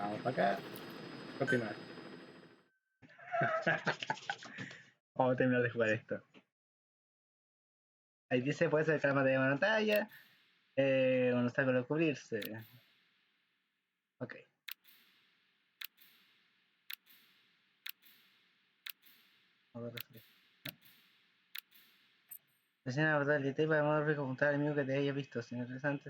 Vamos para acá. Continuar. Vamos a terminar de jugar esto. Ahí dice, puede ser calma de pantalla. Un obstáculo a cubrirse. Ok. Presiona la botón de para poder recontar al amigo que te haya visto. Si es interesante,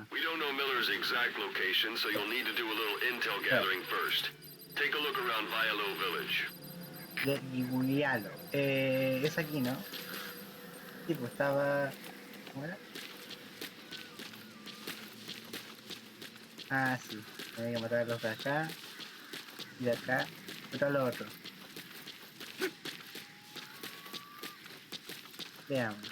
We don't know Miller's exact location, so you'll need to do a little intel gathering first. Take a look around Vialo Village. Dibulialo. Es aquí, ¿no? Sí, pues estaba... ¿Cómo era? Ah, sí. Tenía que matar a los de acá. Y de acá. Matar a los otros. Veamos.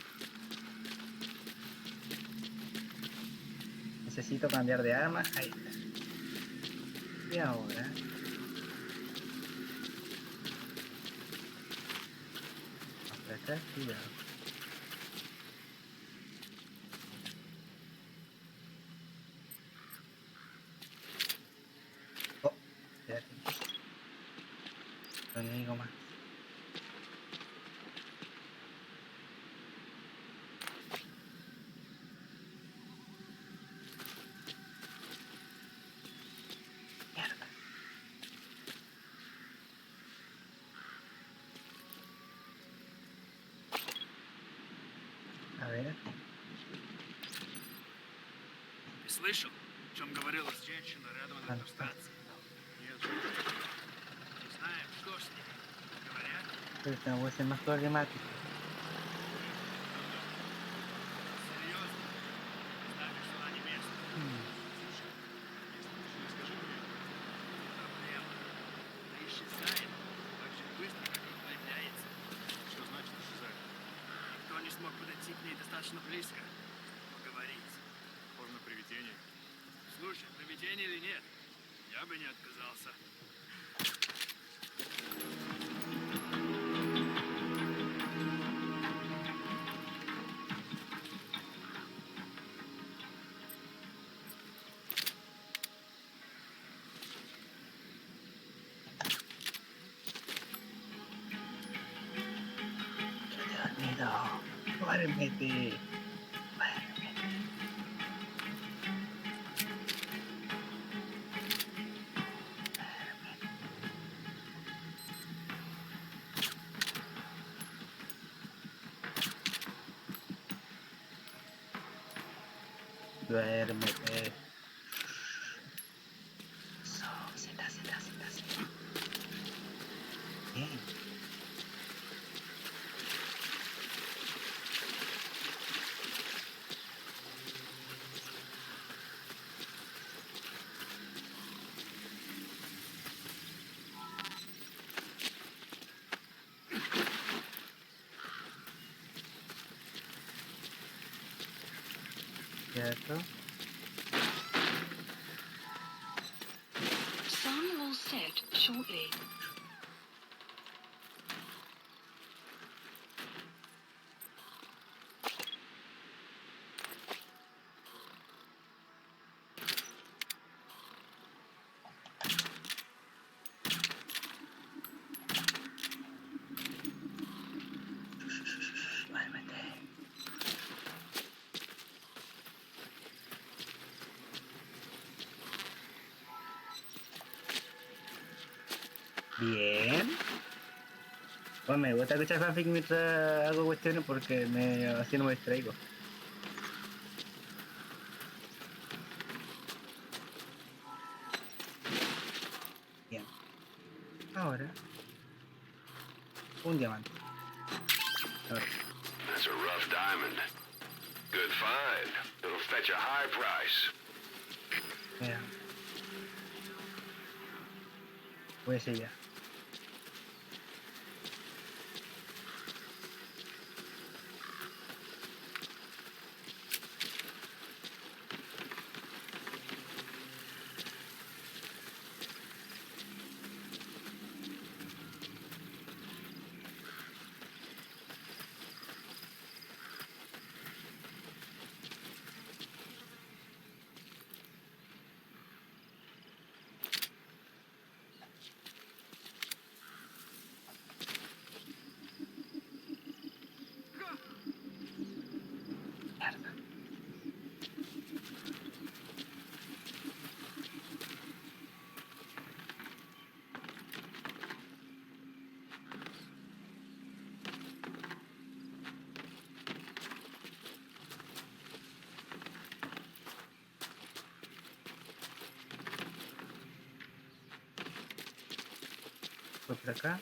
Necesito cambiar de arma. Ahí está. Y ahora... Vamos por acá. Cuidado. Oh, espérate. No digo más. Mierda. A ver. Ты слышал, о чем говорила женщина рядом от электростанции? Нет, не знаем, что с ней. Говорят, Pero esta puede ser más problemático. серьезно. Знаешь, что они местные. Проблема. Она исчезает так же быстро, как и появляется. Что значит исчезает? Никто не смог подойти к ней достаточно близко. Поговорить. Похоже на привидение. Слушай, привидение или нет, я бы не отказался. Dormido. Duérmete. Duérmete. Eso, senta. Bien. ¿Cierto? Sun will set shortly. Duérmete. Bien. Pues me gusta escuchar fanfic mientras hago cuestiones porque así no me distraigo. Bien. Ahora. Un diamante. Ahora. That's a rough diamond. Good find. It'll fetch a high price. Mira. Voy a seguir. fue por acá.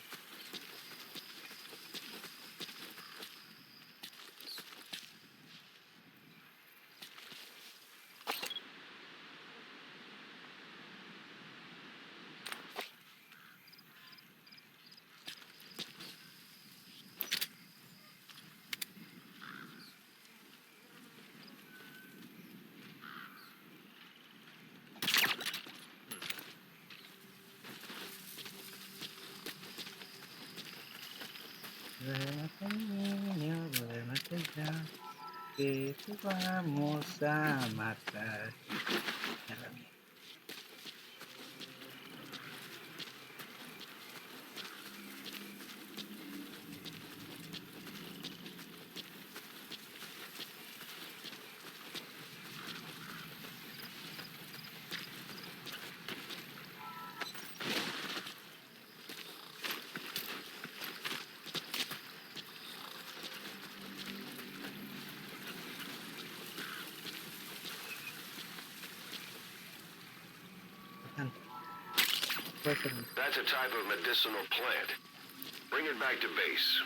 Duérmete ya, que te vamos a matar. Mierda mía. Puede ser. That's a type of medicinal plant. Bring it back to base.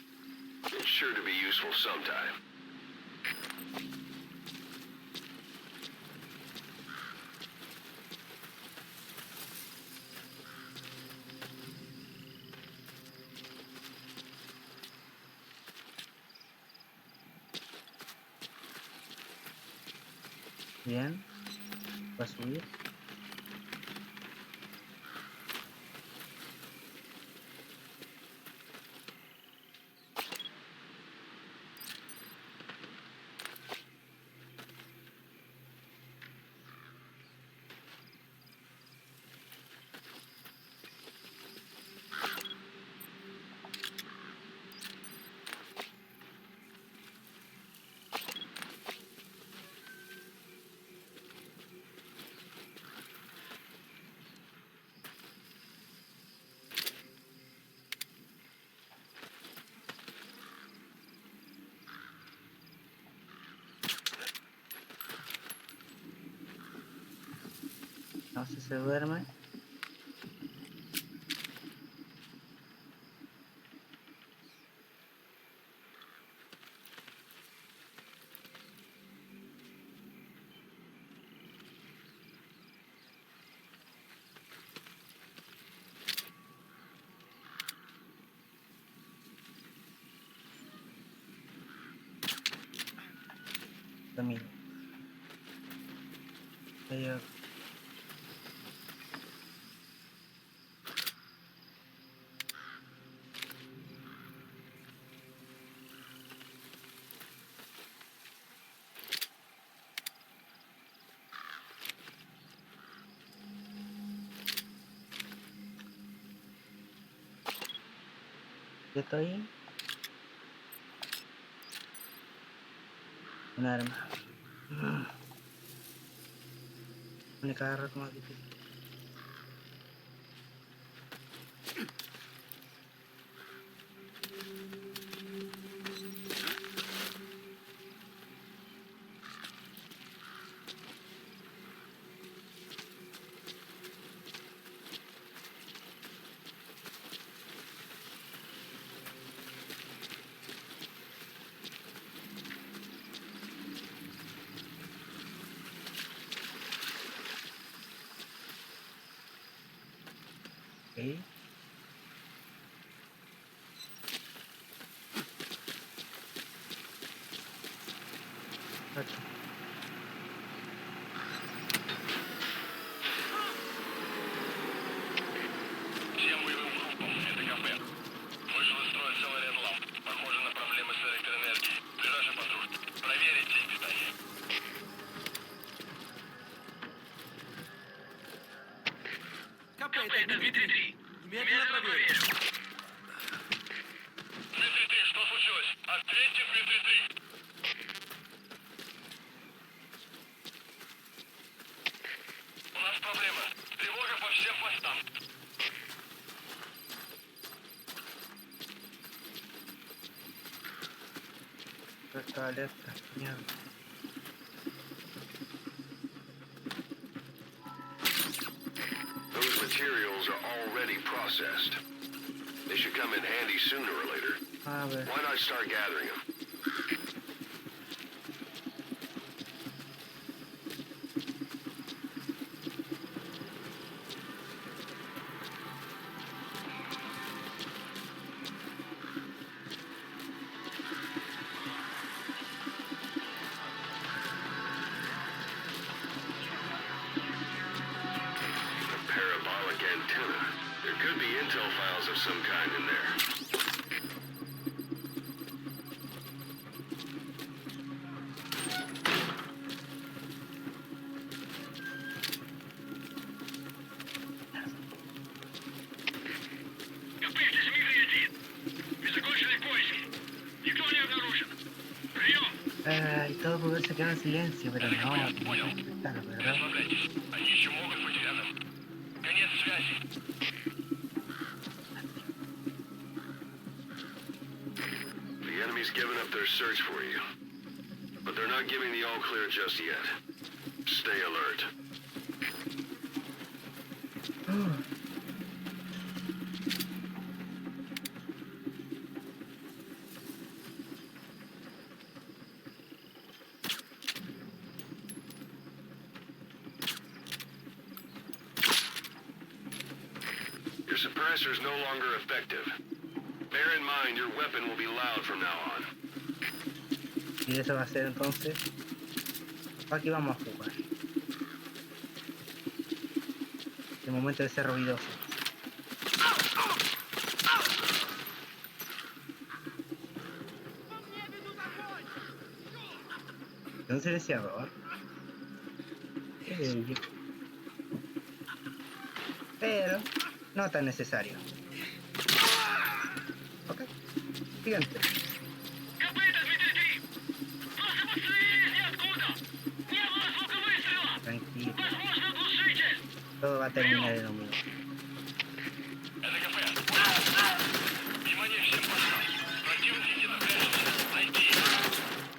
It's sure to be useful sometime. Bien. Va a subir. No sé si se duerme. También. Pero yo estoy. Un arma. Única agarra como difícil. Ok. Aquí. Всем боевым группам, это КП. Вышел из строя целый ряд ламп. Похоже на проблемы с электроэнергией. Ближайший патруль. Проверить сеть питания. КП, это Дмитрий. Немедленно проверь. Дмитрий-3, что случилось? Ответьте, Дмитрий-3. У нас проблема. Тревога по всем постам. Туалетка. Нет. Those materials are already processed. They should come in handy sooner or later. A ver. Why not start gathering them? Parabolic antenna. There could be intel files of some kind in there. Готовьтесь, Дмитрий-1. Мы закончили поиски. Никто не обнаружен. Прием. Y todo por verse quedó en silencio, pero no, no está, ¿verdad? Расслабляйтесь. Они еще могут быть рядом. Конец связи. The enemy's given up their search for you. But they're not giving the all clear just yet. Stay alert. Your suppressor's no longer effective. Bear in mind your weapon will be loud from now on. Y eso va a ser entonces. Aquí vamos a jugar. El momento de ser ruidoso. Un silenciador. Qué bello. Pero no tan necesario. Ok. Siguiente. Копыта, Дмитрий-3. Просто подстрелились ниоткуда. Не было звука выстрела. Tranquilo. Возможно, глушитель. Todo va a terminar en lo mismo. Это КП. Внимание всем постам. Противник где-то прячется. Найти его.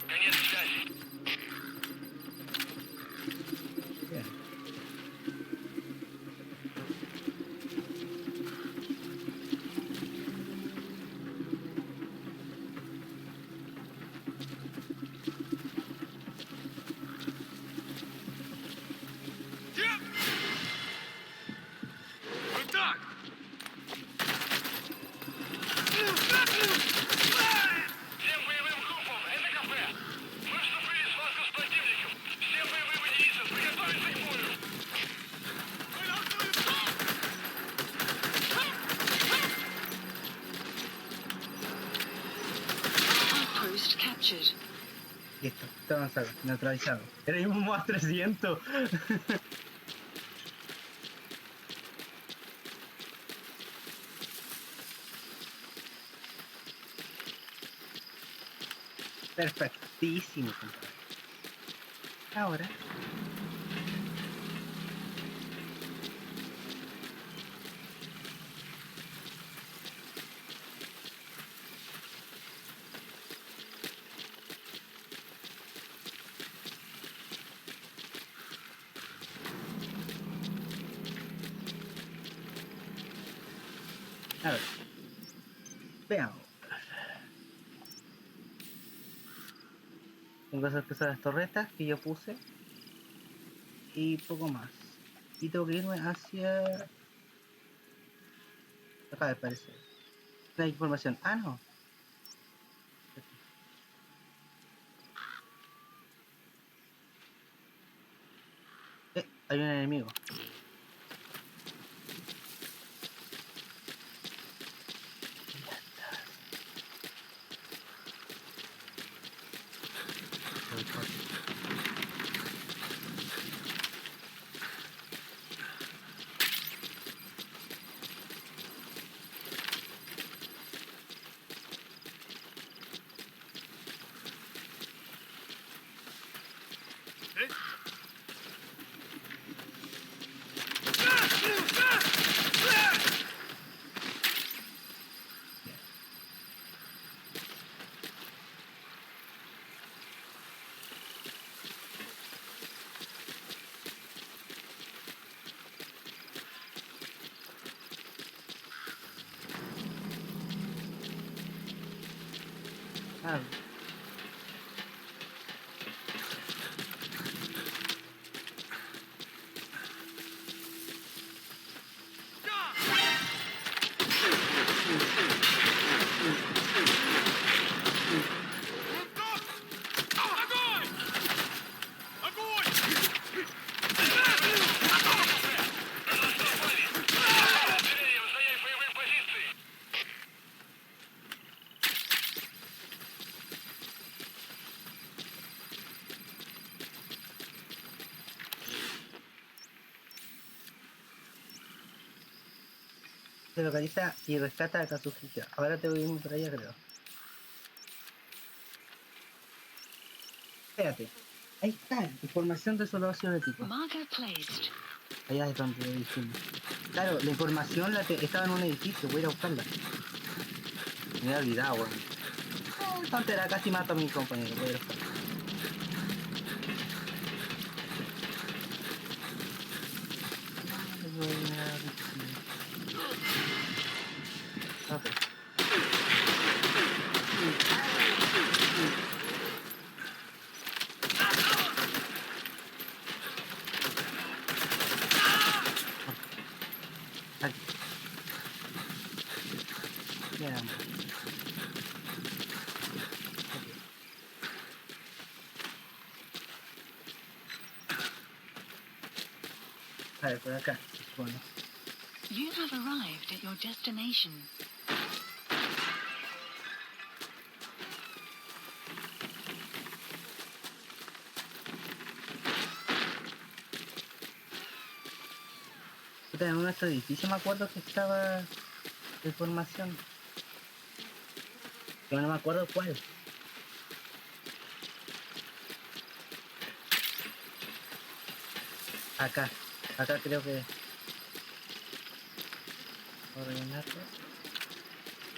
Конец связи. Bien. Вот так. Всем боевым группам, это КП. Мы вступили в схватку с противником. Все боевые единицы приготовиться к бою. Outpost captured. Listo. Está avanzado. Neutralizado. Era el mismo más 300. Perfectísimo, compadre. Ahora. A ver. Veamos. Tengo esas pesadas torretas que yo puse. Y poco más. Y tengo que irme hacia... Acá me parece. La información. Ah, no. Hay un enemigo. Se localiza y rescata a Kazuhika. Ahora te voy a ir por allá, creo. Espérate. Ahí está, información de solo ácido ético. Marker placed. Allá es donde dijimos. Claro, la información estaba en un edificio, voy a ir a buscarla. Me había olvidado, weón. Tontera, casi mato a mi compañero, voy a ir a buscarla. Ok. Aquí. Veamos. A ver, por acá, se supone. You have arrived at your destination. Puta, en uno de estos edificios me acuerdo que estaba la información. Pero no me acuerdo cuál. Acá. Acá creo que... ¿Puedo rellenarlo?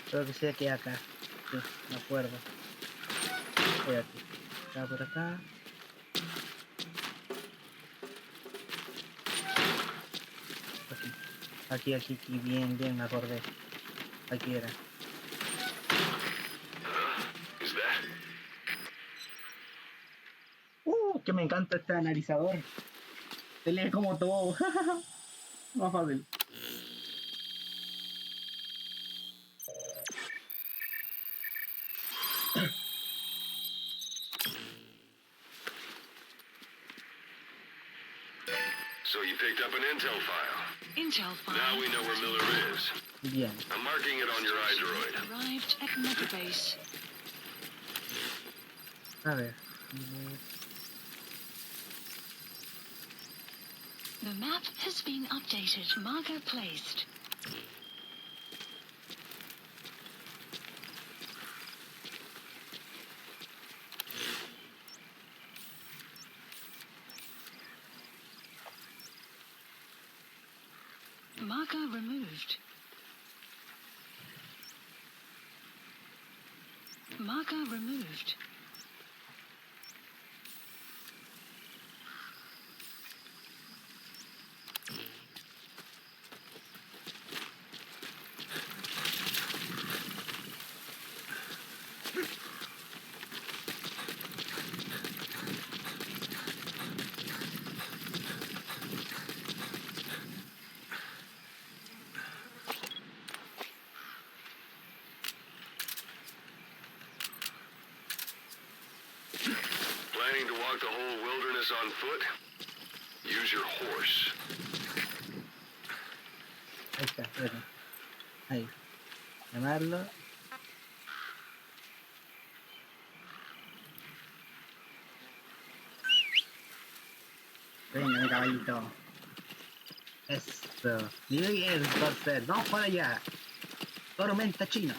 Creo que sí, que acá. Sí, me acuerdo. Espérate. Acá por acá. Aquí, bien, me acordé. Aquí era. Is that? Que me encanta este analizador. Se lee como todo. Más fácil. So you picked up an intel file. Intel file. Now we know where Miller is. Bien. I'm marking it on your iDroid. Arrived at Metabase. A ver. The map has been updated. Marker placed. Marker removed. Marker removed. Planning to walk the whole wilderness on foot? Use your horse. Ahí está, espérate. Ahí. Llamarlo. Venga, mi caballito. Eso. Dime bien, entonces. Vamos para allá. Tormenta china.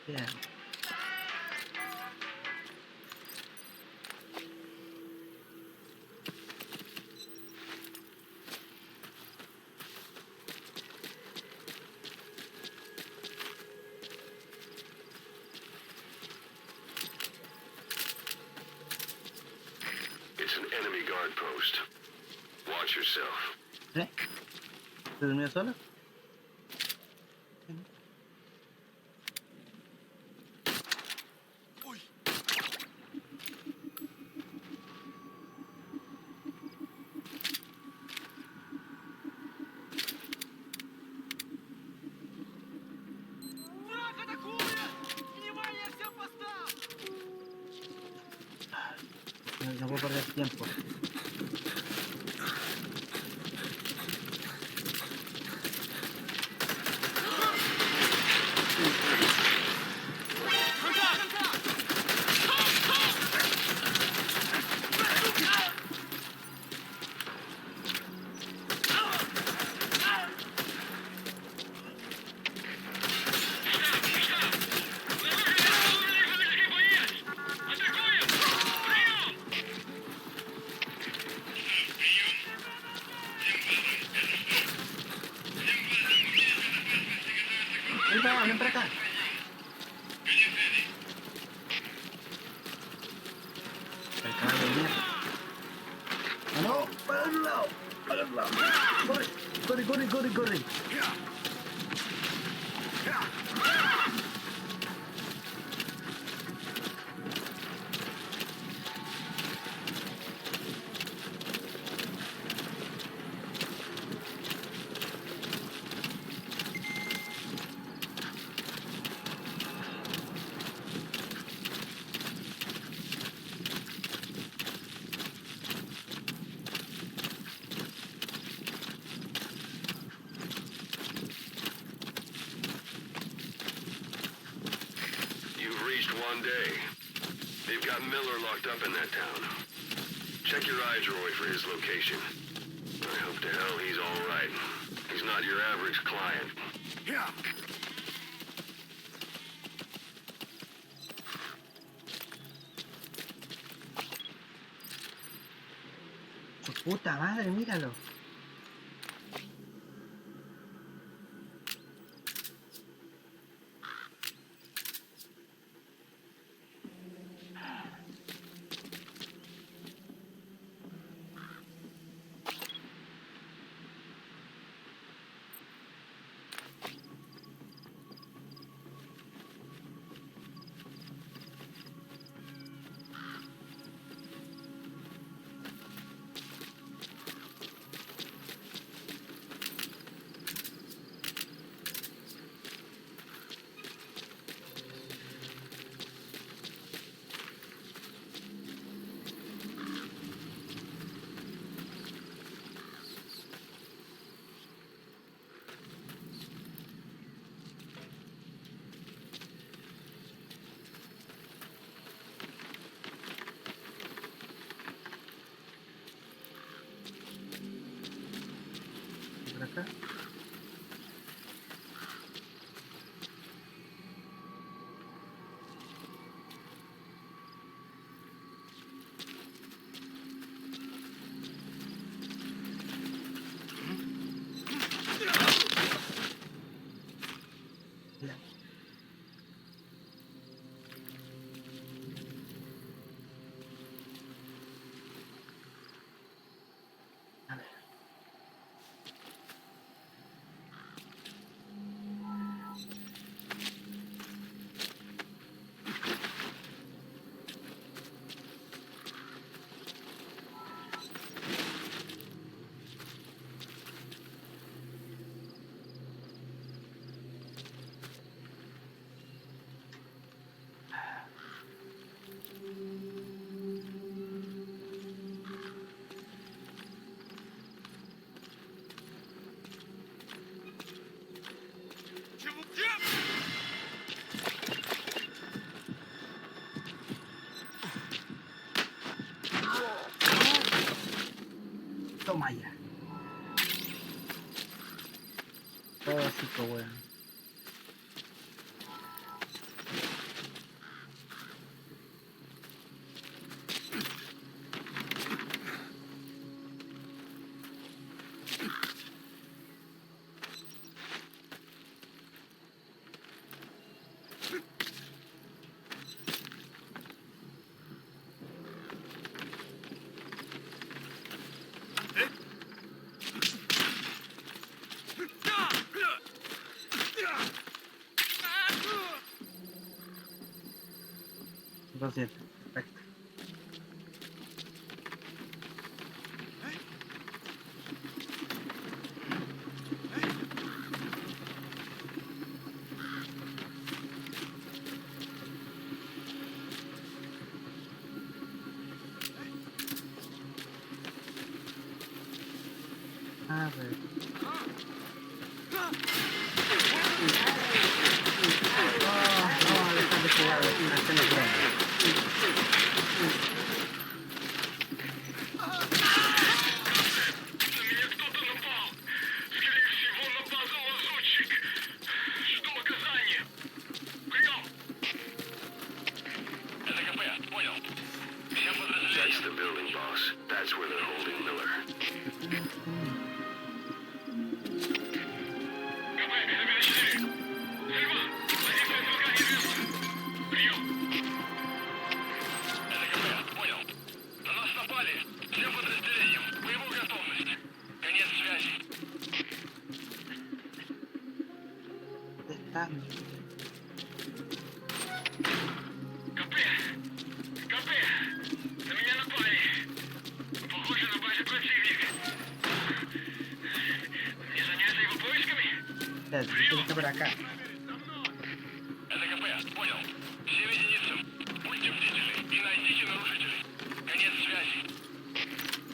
Bien. It's an enemy guard post. Watch yourself. ¿Se durmió solo? tiempo. Ven para acá. El caballo de mierda. ¡Ah, no! ¡Para el lado! ¡Para el lado! ¡Corre! ¡Corre, corre, corre, corre! You've reached one day. They've got Miller locked up in that town. Check your iDroid for his location. I hope to hell he's all right. He's not your average client. ¡Su puta madre, míralo! Por acá. Ya. A ver. Toma ya. Tóxico, weón. Entonces, perfecto. A ver. Vamos a dejar de jugar, hacerlo pronto. На меня кто-то напал. Скорее всего, напал лазутчик. Жду указания. Прием. Это КП, понял. Все подразделения. That's the building, boss. That's where they're holding Miller. КП, это 4. Сельма, позиция СЛК неизвестна. Прием. Это КП, понял. На нас напали. Всем подразделениям. Боевую готовность. Конец связи. Está. КП! КП! На меня напали! Похоже на базе противник. Мне заняться его поисками? Está por acá. Это КП, понял. Всем единицам. Будьте бдительны и найдите нарушителей. Конец связи.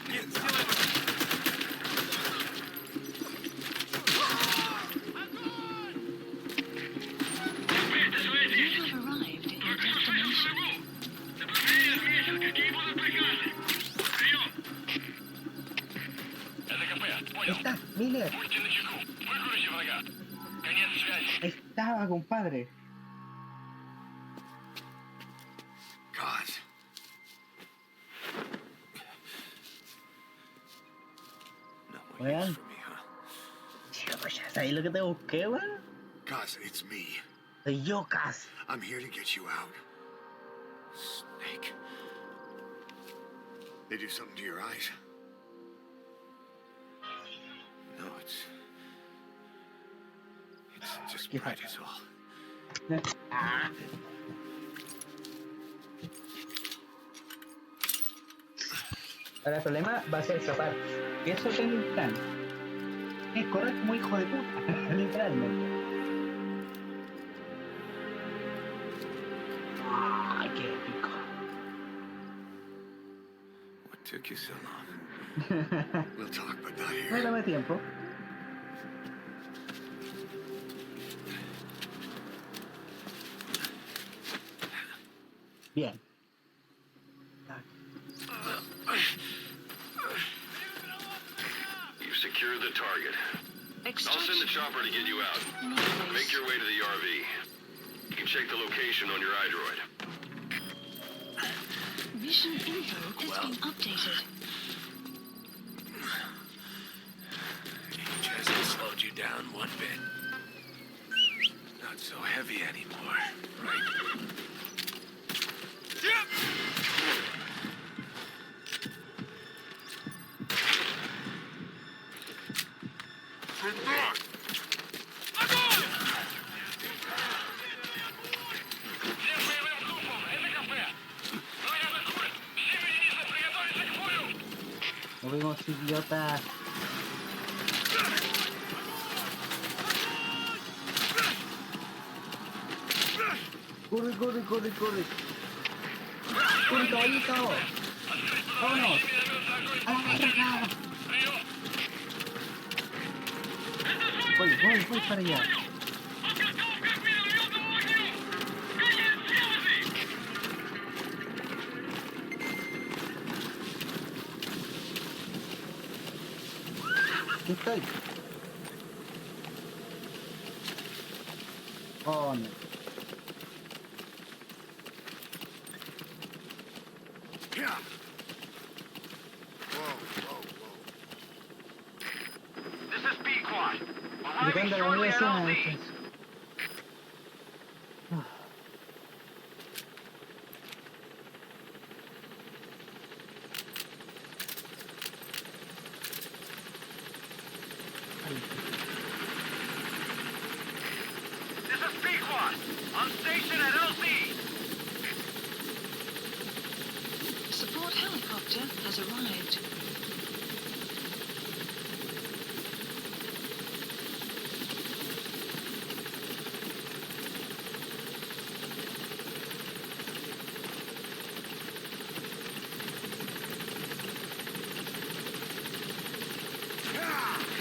Нет, сделай это! КП, ты своя You здесь! have arrived at your Только что слышал destination. стрельбу! Направление отметил. Какие будут приказы? Прием! Это КП, понял. Está, Miller. Будьте начеку. Выкурите врага. Конец связи. Estaba, compadre. God. No more Well. use for me, huh? Chico, pues ya sabes lo que te busqué, weón. Cuz, it's me. Soy yo, Cas. I'm here to get you out. Snake. They do something to your eyes? No, it's just Yeah. bright is all. Ah. Ahora el problema va a ser escapar. Y eso tengo un plan. Es correr como hijo de puta, literalmente. ¡Ay, qué épico! What took you so long? We'll talk, but not No here. dame tiempo. Bien. You've secured the target. I'll send the Extraction. chopper to get you out. Make your way to the RV. You can check the location on your iDroid. Mission info has been updated. Age hasn't slowed you down one bit. Not so heavy anymore, right? Всем боевым группам, это КП. Враг атакует. Всем единицам приготовиться к бою. Nos vemos, idiotas. Corre, corre, corre, corre. Corre, caballito. Vámonos. A la carga. Voy para allá. Подготовка к минометному огню. Конец связи. Aquí estoy. Oh, no. Yeah. Whoa, whoa, whoa. This is B-Quad. Depende de la universidad. Entonces. This is B-Quad. On station at LZ. Support helicopter has arrived. Yeah.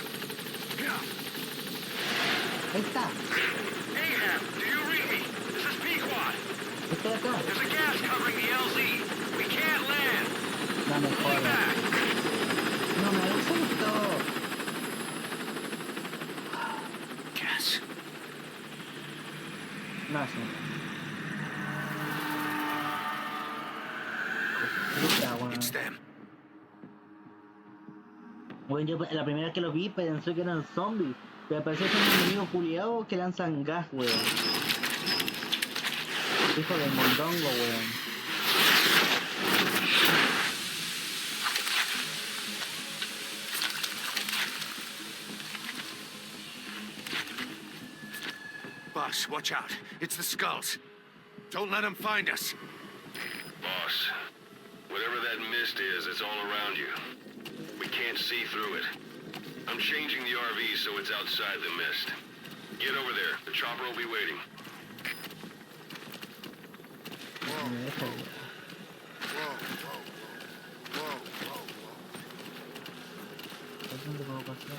No, sí. Puta, weón. It's them. Bueno, yo la primera vez que lo vi pensé que eran zombies, pero parecía que eran enemigos culiados que lanzan gas, weón. Hijo del mondongo, weón. Boss, watch out. It's the skulls. Don't let them find us. Boss, whatever that mist is, it's all around you. We can't see through it. I'm changing the RV so it's outside the mist. Get over there. The chopper will be waiting. ¿Dónde puedo pasar?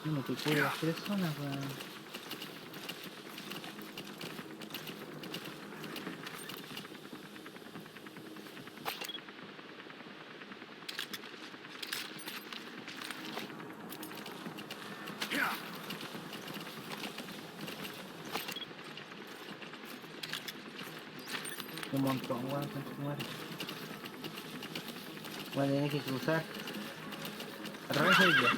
Me picó de las 3 zonas, weón. Un montón, weón, con su madre. Voy a tener que cruzar a través de ellos.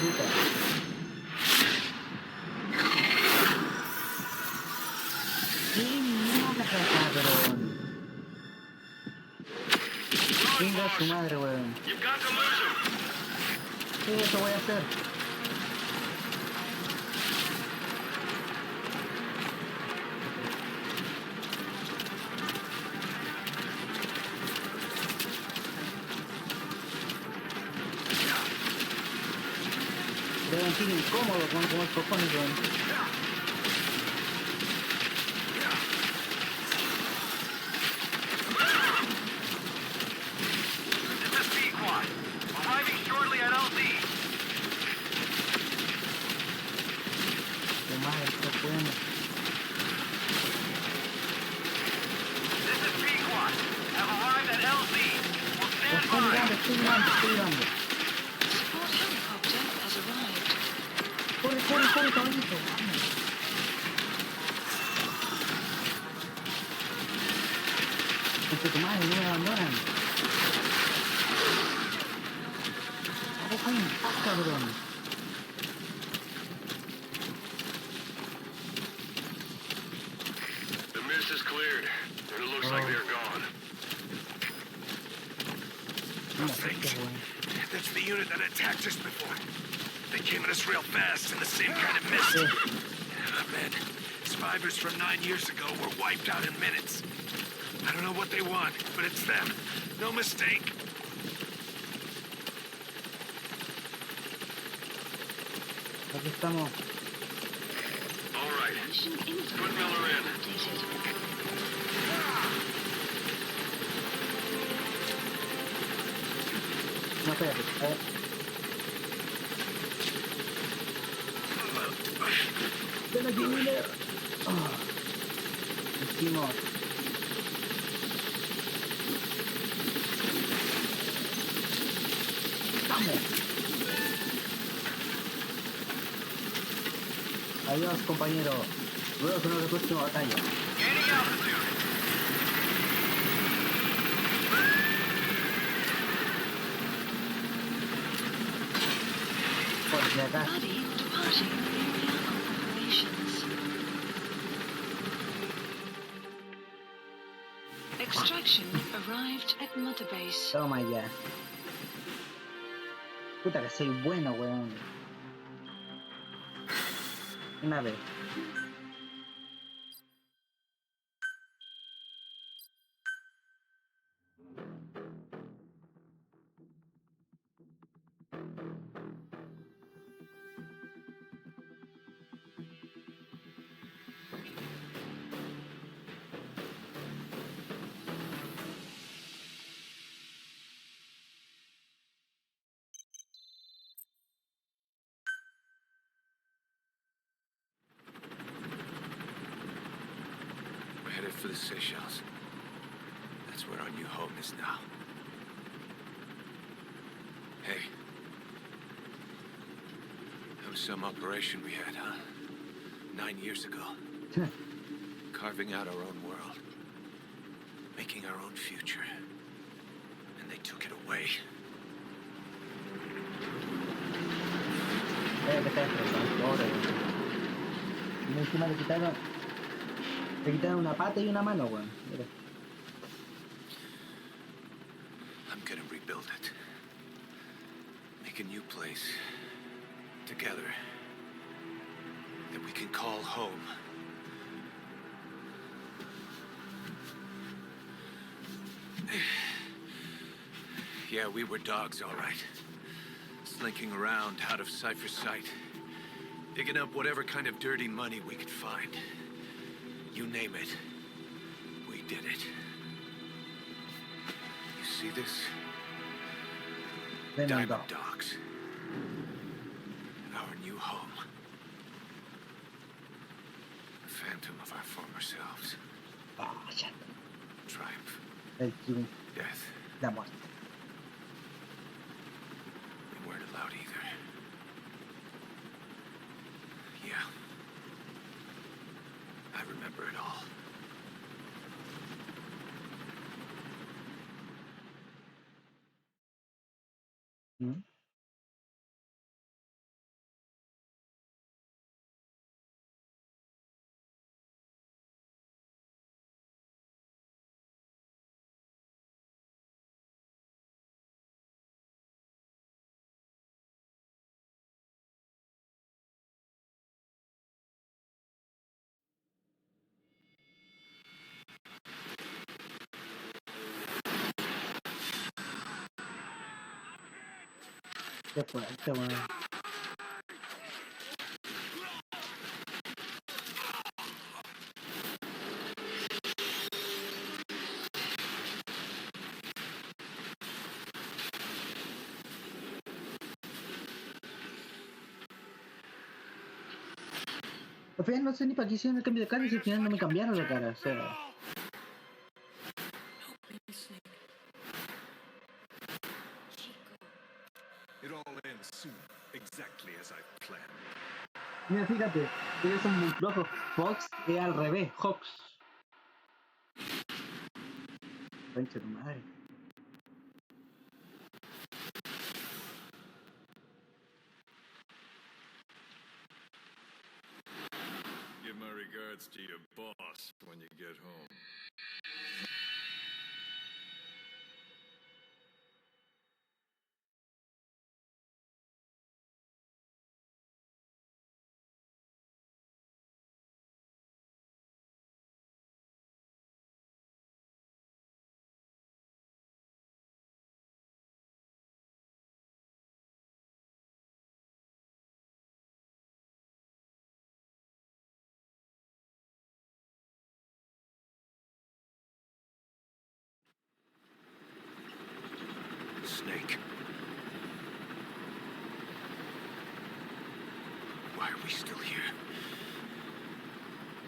Puta. ¡Qué mierda, cabrón! Venga su madre, weón. You've got to lose him. Sí, eso voy a hacer. Debe sentir incómodo con como el cojones, weón. This is Pequod. Arriving shortly at LZ. Qué madre, qué bueno. This is Pequod. Have arrived at LZ. We'll stand Estoy by. mirando, estoy mirando, estoy mirando. Support helicopter has arrived. Corre, corre, corre, caballito. Vamos. Este tu madre, no me abandonan. Vamos ahí, cabrón. The mist is cleared, and it looks like they're gone. Mira, este weón. That's the unit that attacked us before. They came at us real fast in the same kind of mist. Sí. I bet survivors from 9 years ago were wiped out in minutes. I don't know what they want, but it's them. No mistake. Aquí estamos. All right. Mission info Put Miller in. updated. No, espérate. A ver. Ven aquí, Miller. Oh. Hicimos. Vamos. Adiós, compañero. Luego en la próxima batalla. Gaining altitude. Por si acá. Buddy departing area of operations. Extraction arrived at Mother Base. Toma ya. Puta que soy bueno, weón. Una vez. Headed for the Seychelles. That's where our new home is now. Hey. That was some operation we had, huh? 9 years ago. Carving out our own world. Making our own future. And they took it away. Que está estresante ahora, weón. Y encima le quitaron una pata y una mano, weón. Mira. I'm gonna rebuild it. Make a new place. Together. That we can call home. Yeah, we were dogs, all right. Slinking around out of Cypher's sight. Digging up whatever kind of dirty money we could find. You name it. We did it. You see this? Diamond Dogs. Our new home. The phantom of our former selves. Ah, shit. Triumph. El triunfo. Death. La muerte. We weren't allowed either. Yeah. I remember it all. ¿Mm? Qué fuerte, weón. Al final no sé ni para qué hicieron el cambio de cara y si al final no me cambiaron la cara, o sea. It all ends soon, exactly as I planned. Mira, fíjate, ellos son muy flojos. Fox es al revés, Hawks. Concha tu madre. Give my regards to your boss when you get home. Snake. Why are we still here?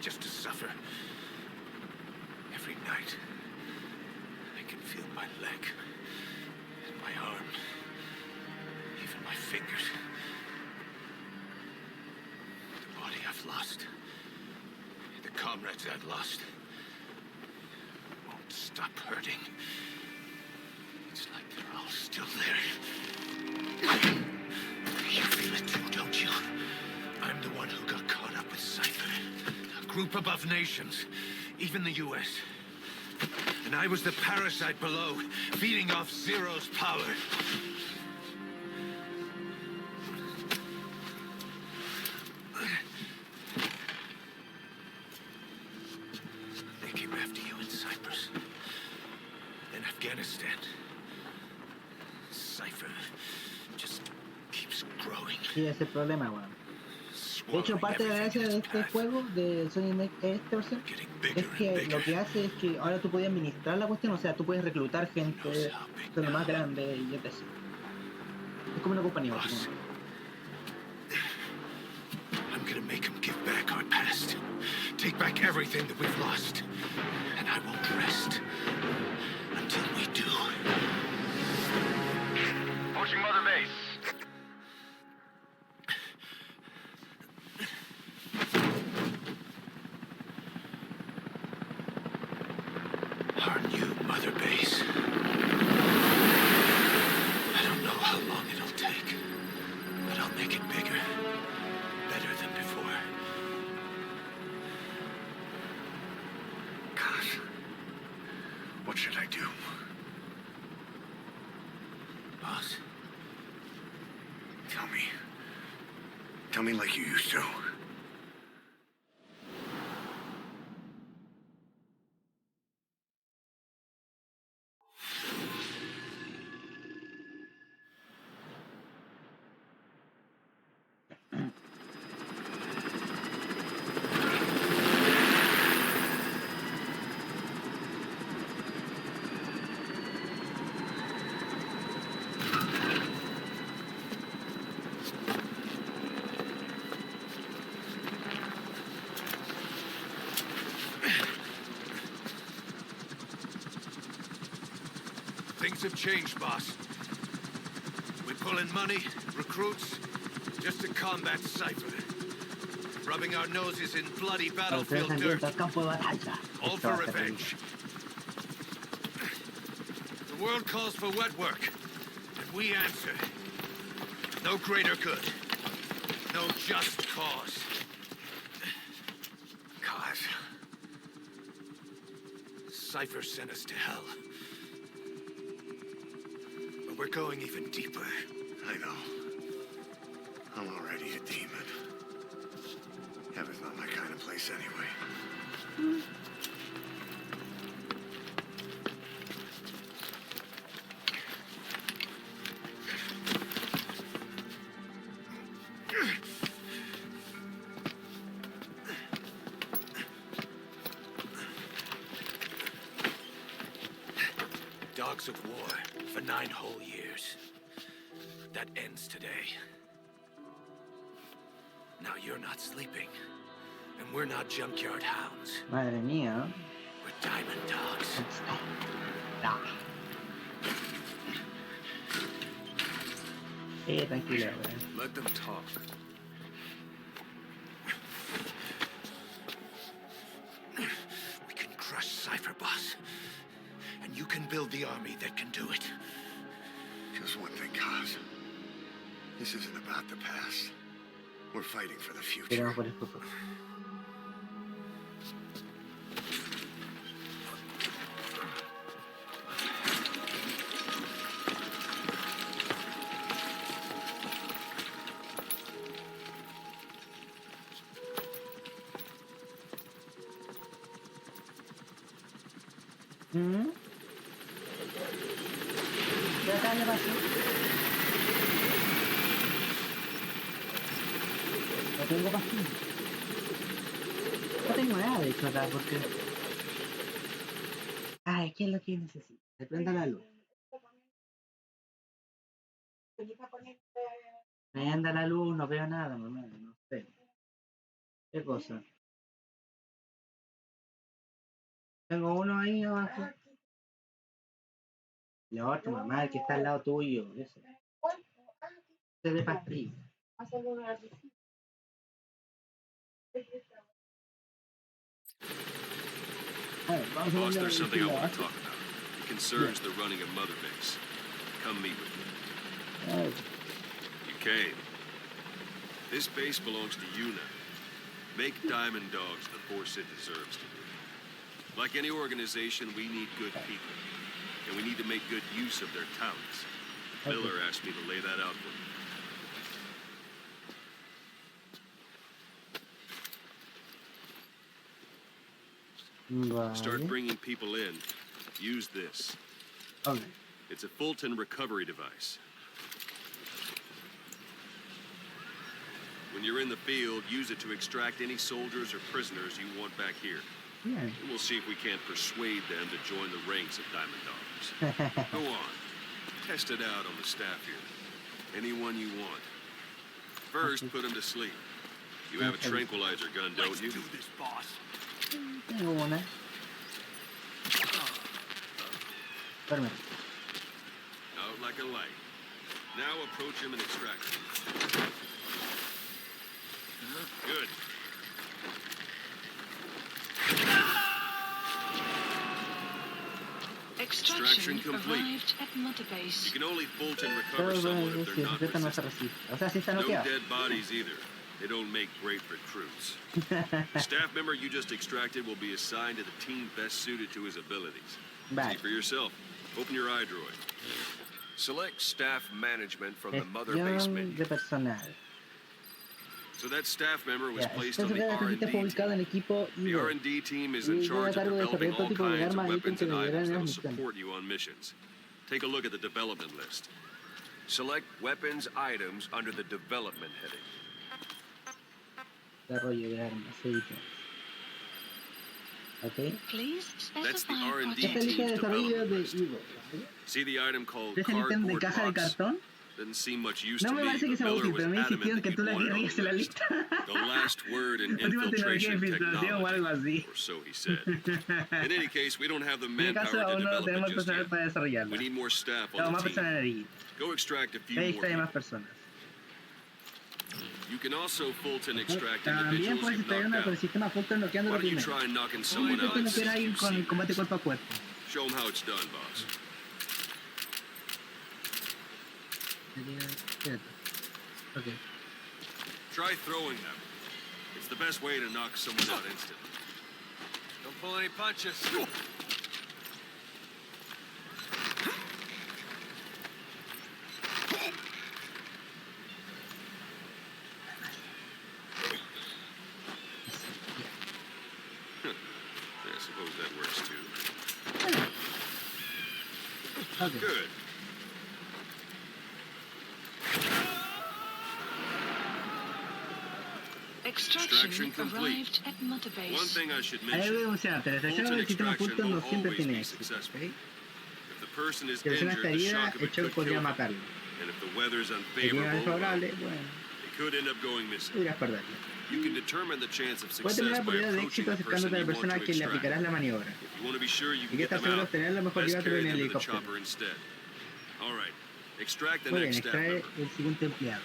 Just to suffer. Every night, I can feel my leg, and my arm, even my fingers. The body I've lost, the comrades I've lost, won't stop hurting. It's like they're all still there. You feel it too, don't you? I'm the one who got caught up with Cypher. A group above nations, even the U.S. And I was the parasite below, feeding off Zero's power. They came after you in Cyprus. In Afghanistan. Cypher just keeps growing. Sí, ese es el problema, weón. De hecho, parte de la gracia de este juego, de Sonic esta versión, es que lo que hace es que ahora tú puedes administrar la cuestión, o sea, tú puedes reclutar gente, ser lo más grande y etc. Es como una compañía, básicamente. I'm gonna make him give back our past. Take back everything that we've lost. And I won't rest until we do. Pushing Mother Base. Our new mother base. I don't know how long it'll take, but I'll make it bigger, better than before. Gosh. What should I do? Boss, Tell me. Tell me like you used to. things have changed, boss. We pull in money, recruits, just to combat Cypher. Rubbing our noses in bloody battlefield dirt, all for revenge. The world calls for wet work, and we answer. No greater good. No just cause. Cause. Cypher sent us to hell. But we're going even deeper. I know. I'm already a demon. Heaven's not my kind of place anyway. Dogs of war for 9 whole years. That ends today. Now you're not sleeping, and we're not junkyard hounds. Madre mía. We're diamond dogs. Tranquila, weón. Let them talk. We can crush Cypher, boss. And you can build the army that can do it. Just one thing, Kaz. This isn't about the past. We're fighting for the future. Queremos por el futuro. ¿Qué acá le pasó? No tengo pastillas. No tengo nada de hecho acá porque... Ay, ¿qué es lo que necesito? Que prenda la luz. Prenda la luz, no veo nada, mamá, no sé. ¿Qué cosa? Tengo uno ahí abajo. Y otro, mamá, el que está al lado tuyo. Ese. Ese de pastillas. Boss, there's something I want to talk about. It concerns the running of Mother Base. Come meet with me. You came. This base belongs to you now. Make Diamond Dogs the force it deserves to be. Like any organization, we need good people. And we need to make good use of their talents. Miller asked me to lay that out for you. Vale. Start bringing people in. Use this. Okay. It's a Fulton recovery device. When you're in the field, use it to extract any soldiers or prisoners you want back here. Yeah. And we'll see if we can't persuade them to join the ranks of Diamond Dogs. Go on. Test it out on the staff here. Anyone you want. First, put them to sleep. You have a tranquilizer gun, don't you? Let's do this, boss. Tengo una. Duerme. Out like a light. Now approach him and extract him. Good. Extraction complete. arrived at Mother Base. You can only bolt and recover Todos someone los if si they're not secreta no se resistant. resiste. O sea, si está No noqueado. dead bodies either. They don't make great recruits. The staff member you just extracted will be assigned to the team best suited to his abilities. Vale. See for yourself. Open your eye droid. Select staff management from the mother base Gestión menu. de personal. So that staff member was Ya, placed este on the secreta fue R&D ubicado team. en el equipo The ID. R&D team is Y in lleva a charge of cargo de developing desarrollar todo all tipo de kinds of armas y ítems weapons que and deberán items en that las will misiones. support you on missions. Take a look at the development list. Select weapons items under the development heading. Desarrollo de armas e ítems. Ok. Please That's the specify R&D Esta project. lista de team's desarrollo development de list. ID. See the item called ¿Es el ítem de cardboard caja de box? cartón? Doesn't seem much use No to me me, parece que but sea Miller útil, was pero me adamant insistieron that que you tú la want it on querrías en la the list. lista. The last word in Última tecnología infiltration de infiltración o algo technology, así. or so he said. In any case, we don't have the En mi caso, manpower to aún no develop tenemos it just personal yet. para desarrollarla. We need more staff Tengo on más the personal team. en el equipo. Go extract a few Ya more distrae más people. personas. You can also Fulton extract También individuals puedes you've extraer knocked una con el out. sistema Fulton noqueando Why lo don't you primero. try knocking ¿Cómo someone out intento and noquear a see if alguien you con see el combate cuerpo a cuerpo? Show them how it's done, boss. Espérate. Ok. Try throwing them. It's the best way to knock someone out instantly. Don't pull any punches. I suppose that works too. Ok. Good. Extraction complete. arrived at Mother One Base. thing I should Hay algo mention. que mencionarte, la extracción Fulton del sistema extraction Fulton no won't siempre always tiene be éxito. successful. ¿Ok? If the person is Si la persona injured, está the herida, shock of el it shock could podría kill them. matarlo. And if the weather's Si el clima es unfavorable, favorable, bueno, it could end up going missing. podrías perderlo. You can determine the chance of Puedes success tener la by probabilidad de approaching éxito the acercándote a la person you persona a want to quien le extract. aplicarás la maniobra. If you want to be sure you Y can que get estás them seguro de out, obtenerla, mejor best llévatelo carry en el them to the helicóptero. chopper instead. All right, extract the Muy bien, next staff extrae member. el siguiente empleado.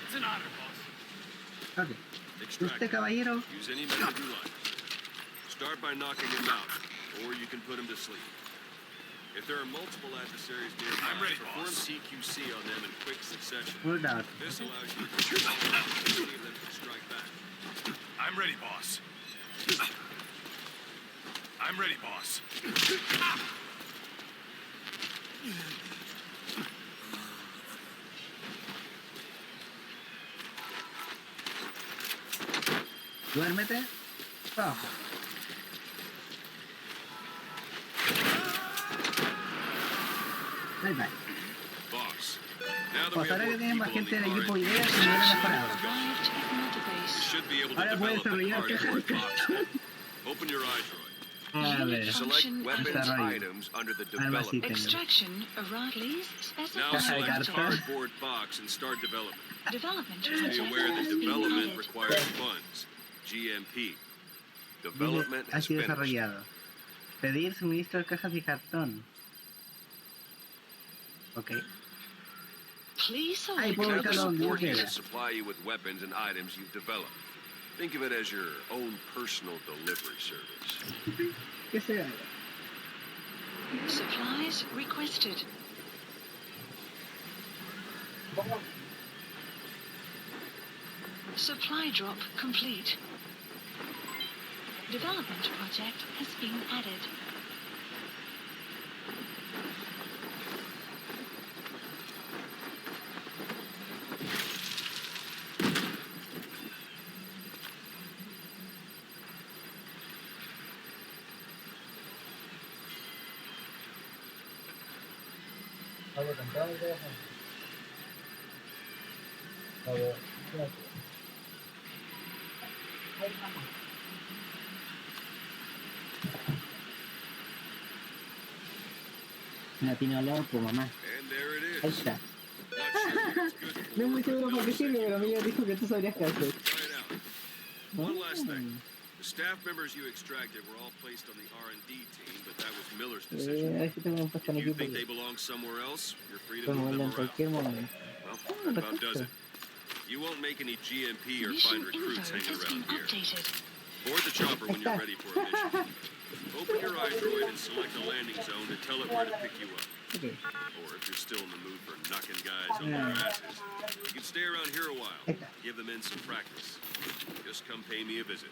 It's an honor, boss. Ok. Extract Este him. caballero, Use any method you like. Start by knocking him out, or you can put him to sleep. If there are multiple adversaries nearby, I'm ready, perform boss. CQC on them in quick succession. un dado. This allows you to control how many of them can strike back. I'm ready, boss. I'm ready, boss. Duérmete. Vamos. Bye bye. Boss. Now that Pues we ahora have que more tienes más people gente in del the equipo R&D, idea, se nivel mejorado. Arrived at Mother you Base. should be able to Ahora puedes develop the desarrollar cajas de cardboard box. cartón. Open your eye droid. A ver. Unit Select function weapons Desarrollo. items under the Armas y development. ítems. Extraction arrived. Please Now specify Caja de select cartón. project. cardboard box and start development. Development Be project aware that has been development added. requires funds. GMP. Development Ha is sido finished. desarrollado. Pedir suministro de cajas de cartón. Ok. Please Ahí select puedo You have the ubicarlo donde yo support quiera. units supply you with weapons and items you've developed. Think of it as your own personal delivery service. ¿Qué se haga? supplies requested. Supply drop complete. Development project has been added. No tiene olor, pues mamá. And there it Ahí is. está. Not sure if it's good No es muy for seguro you, para qué but sirve, pero a mí ya dijo que tú sabrías qué hacer. try it out. One last thing. The staff members you extracted were all placed on the R&D team, but that was Miller's decision. Aquí tengo un puesto en If you equipo. think they belong somewhere else, you're free to Podemos move verlo them en around. cualquier momento. Well, that about does it. You won't make any GMP or Mission find recruits info hanging has been around here. updated. Board the chopper when you're ready for a mission. Open your iDroid and select a landing zone to tell it where to pick you up. Okay. Or if you're still in the mood for knocking guys on their asses, you can stay around here a while. Give the men some practice. Just come pay me a visit.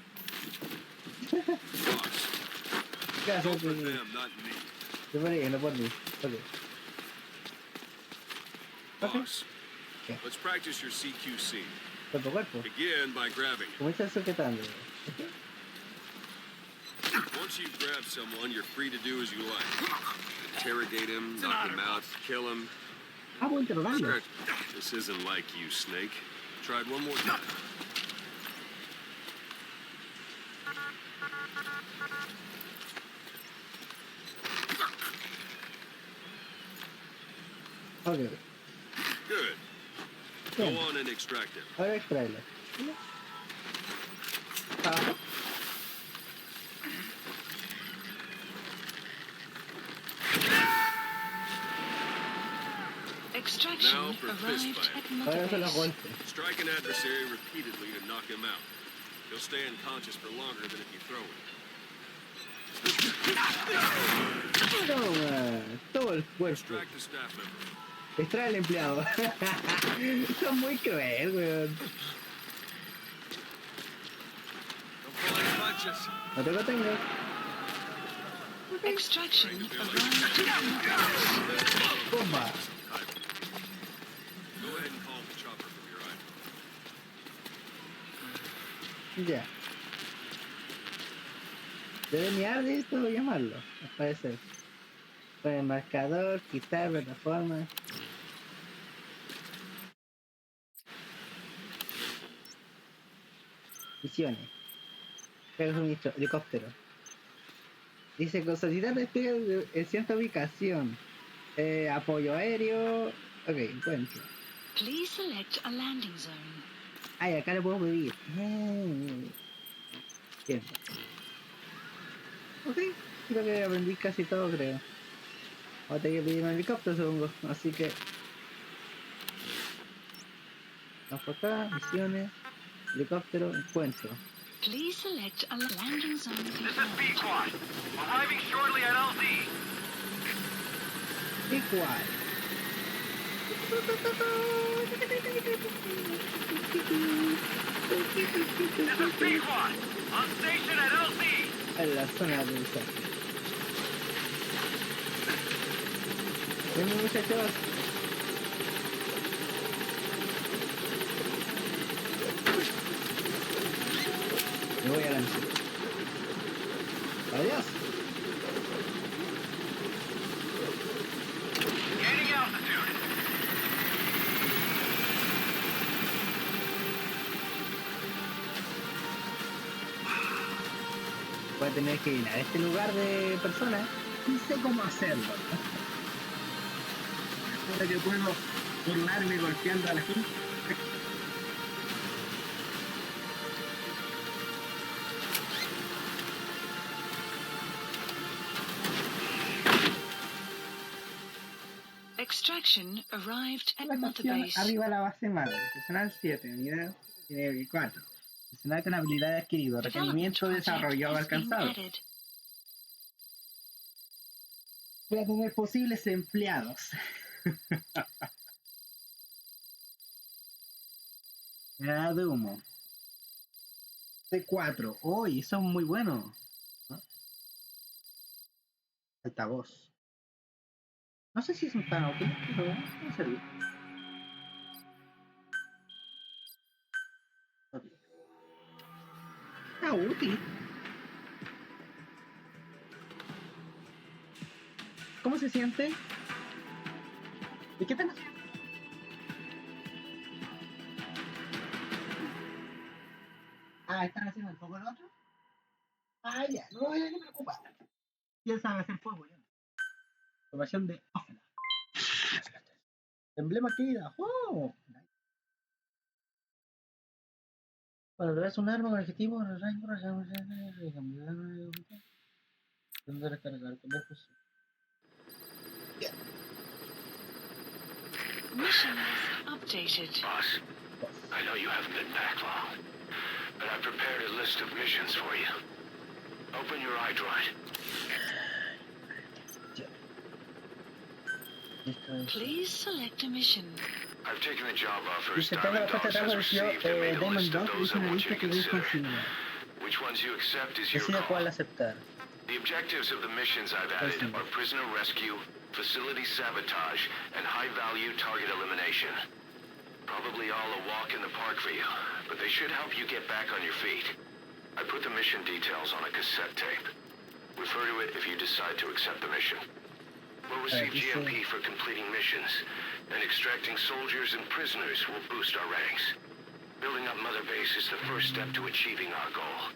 Boss. Go for them, not me. Boss. Let's practice your CQC. Cuerpo a cuerpo. Begin by grabbing it. Comienza sujetando. Once you've grabbed someone, you're free to do as you like. Interrogate him, knock him out, kill him. Puedo interrogarlo. This isn't like you, Snake. Tried one more time. Ok. Good. Go on and extract him. Ahora extraerlo. Ah. Extraction Now for fist arrived fight. at Mother Ahora se los Base. golpes. Strike an adversary repeatedly to knock him out. He'll stay unconscious for longer than if you throw him. Toma, todo el cuerpo. Extract the staff member. Extrae al empleado. Está muy cruel, weón. Don't pull any punches. No te lo tengo. Extraction arrived at Mother Base. Bomba. Go ahead and call the chopper from your iPhone. Ya. Debe mirar de esto o llamarlo, al parecer. Con el marcador, quitar plataforma. Misiones. Pega suministro, helicóptero. Dice con solicitar despliegue en cierta ubicación. Apoyo aéreo. Ok, encuentro. Please select a landing zone. Ay, acá le puedo pedir. Bien. Ok, creo que aprendí casi todo, creo. Ahora tengo que pedir un helicóptero, supongo. Así que... vamos por acá, misiones, helicóptero, encuentro. Please select a landing zone. This is B-Quad. Arriving shortly at LZ. Igual. This is B-Quad. On station at LZ. En la zona de desastre. Ven, muchachos. Me voy a lanzar. Adiós. Gaining altitude. Voy a tener que ir a este lugar de personas y sé cómo hacerlo. Ahora que puedo burlarme golpeando a la gente. Extraction arrived at La Mother estación Base. arriba a la base madre. Personal 7, unidad 4. Personal con habilidad adquirido. Requerimiento Development desarrollado project has been alcanzado. added. Voy a tener posibles empleados. Nada de humo. C4. ¡Uy! Son muy buenos. ¿No? Altavoz. No sé si son tan útiles, pero pueden servir. Ok. Está útil. ¿Cómo se siente? ¿Y qué tal? Ah, ¿están haciendo el fuego el otro? Ah, ya, no hay que preocupar. ¿Quién sabe hacer fuego? Yo no. Formación de Ófela. Emblema querida. ¡Oh! Para lograr un arma con el objetivo, donde recargar con después. Missions updated. Boss, I know you haven't been back long, but I've prepared a list of missions for you. Open your iDroid. Please select a mission. I've taken the job offers Dice, tengo la Diamond puesta Dogs de has trabajo del received and made a Diamond list of Dog, those dice I una want you lista to que debes consider. considerar. Which ones you accept is your Decida cuál call. aceptar. The objectives of the missions I've added are prisoner rescue, facility sabotage, and high-value target elimination. Probably all a walk in the park for you, but they should help you get back on your feet. I put the mission details on a cassette tape. Refer to it if you decide to accept the mission. We'll receive GMP for completing missions, and extracting soldiers and prisoners will boost our ranks. Building up Mother Base is the first step to achieving our goal.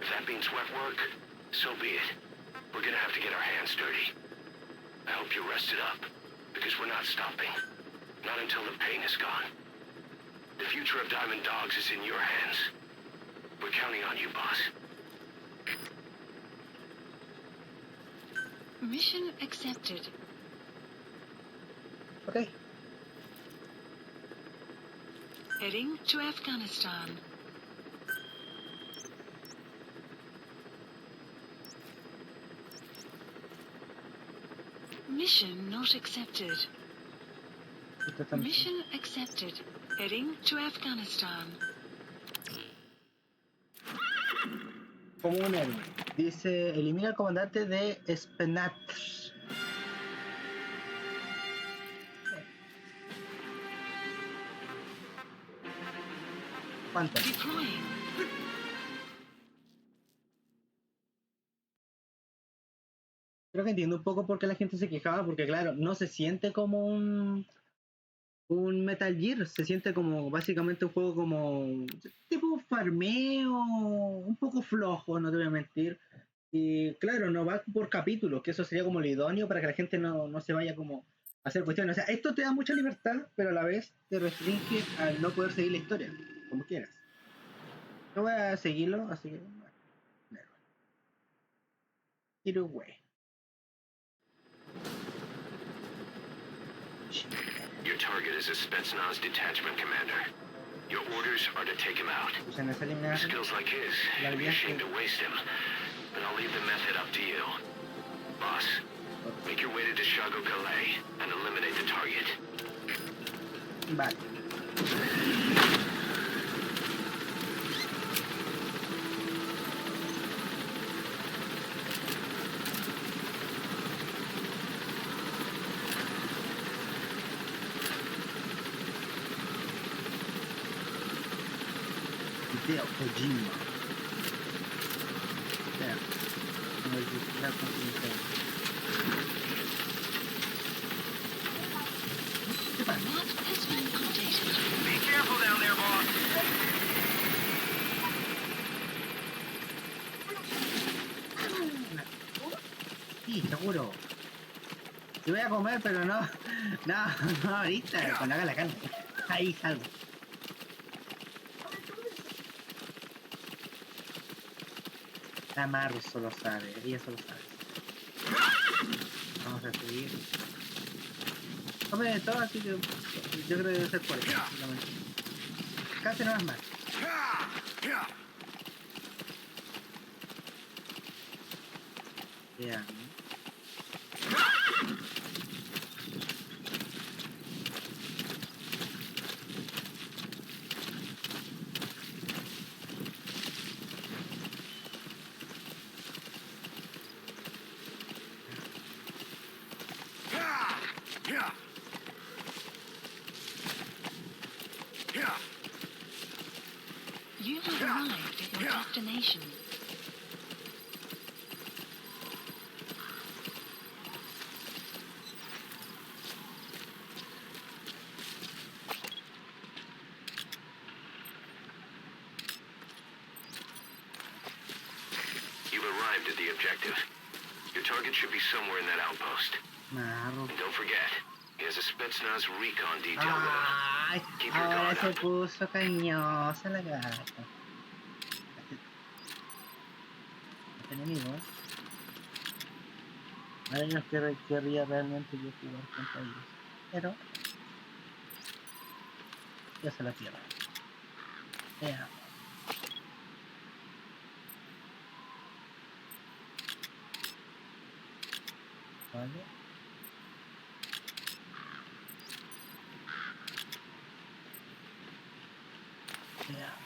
If that means wet work, so be it. We're gonna have to get our hands dirty. I hope you're rested up, because we're not stopping. Not until the pain is gone. The future of Diamond Dogs is in your hands. We're counting on you, boss. Mission accepted. Ok. Heading to Afghanistan. Mission not accepted. Esto está- Mission accepted. Heading to Afghanistan. Como un héroe. Dice, elimina al comandante de Spenatch. ¿Cuánto? Deploying. Creo que entiendo un poco por qué la gente se quejaba, porque claro, no se siente como un Metal Gear, se siente como básicamente un juego como tipo farmeo, un poco flojo, no te voy a mentir. Y claro, no va por capítulos, que eso sería como lo idóneo para que la gente no se vaya como a hacer cuestiones. O sea, esto te da mucha libertad, pero a la vez te restringe al no poder seguir la historia, como quieras. Yo voy a seguirlo, así que... bueno, tiro away. Your target is a Spetsnaz detachment commander. Your orders are to take him out. Pues en esa línea... Skills like his, you'd be ashamed to waste him. But I'll leave the method up to you. Boss, make your way to Dishago Calais and eliminate the target. Vale. Hideo Kojima. Espera. No es la continuación. ¿Qué pasa? Map has been updated. Be careful down there, boss. Sí, seguro. Te voy a comer, pero no. No ahorita, cuando haga la carne. Ahí salgo. La Maru solo sabe, ella solo sabe. Vamos a seguir. Come de todo, así que yo creo que debe ser por eso. Casi no es más. Ya. You have arrived at your destination. You've arrived at the objective. Your target should be somewhere in that outpost. Maru. And don't forget, He has a Spetsnaz recon detail with him. Ay, Keep your ahora guard se up. puso cañosa la gata. Este enemigo. Ahora yo querría realmente yo jugar contra ellos. Pero ya se la tierra. Veamos. Vale. Veamos.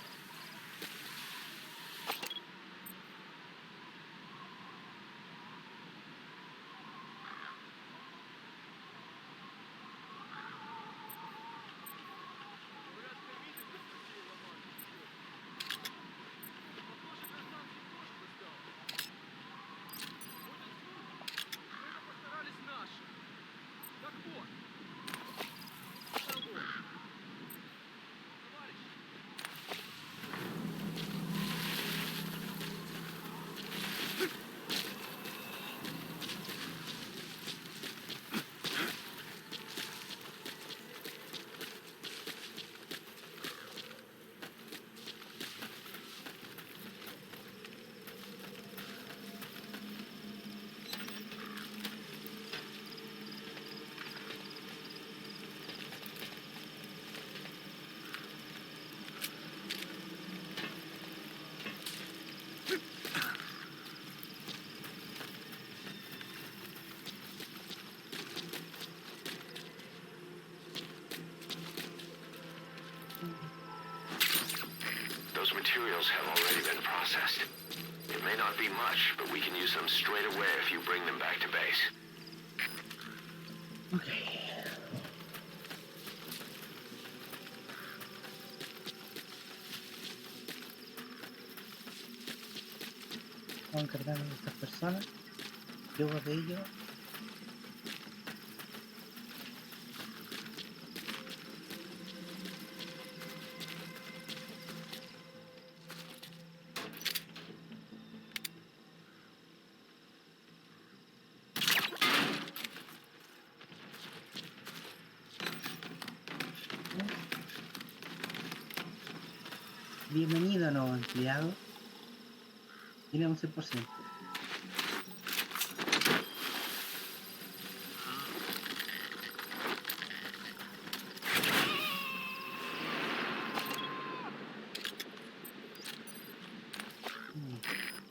Those materials have already been processed. It may not be much, but we can use them straight away if you bring them back to base. Okay. Vamos a encargarnos de estas personas. Luego de ello, bienvenido nuevo empleado. Tiene un 100%.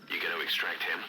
You gonna extract him?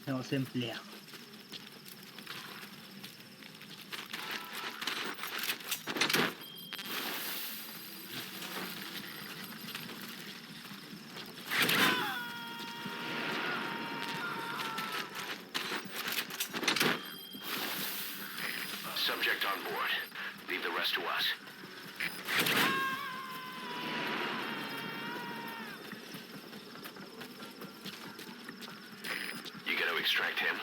Nuevos empleados. Subject on board. Leave the rest to us. You gotta extract him.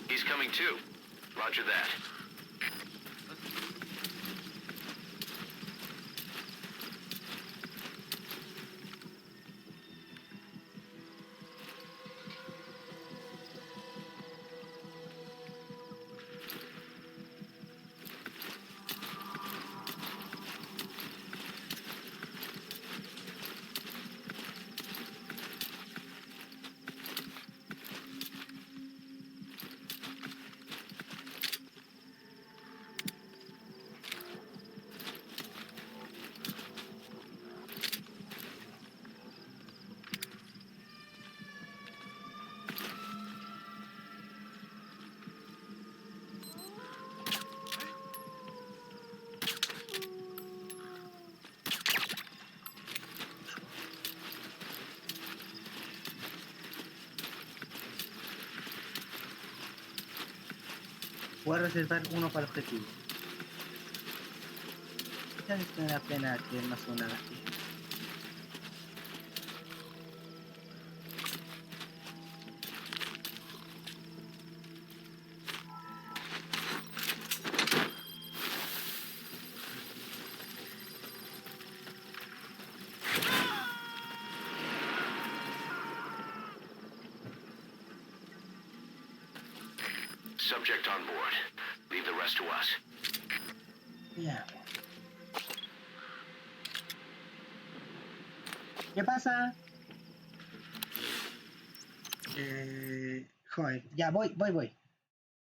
He's coming too. Roger that. Voy a reservar uno para el objetivo. Quizás esto me da pena que no sea una aquí. Subject on board. Leave the rest to us. Ya. ¿Qué pasa? Joder, ya voy.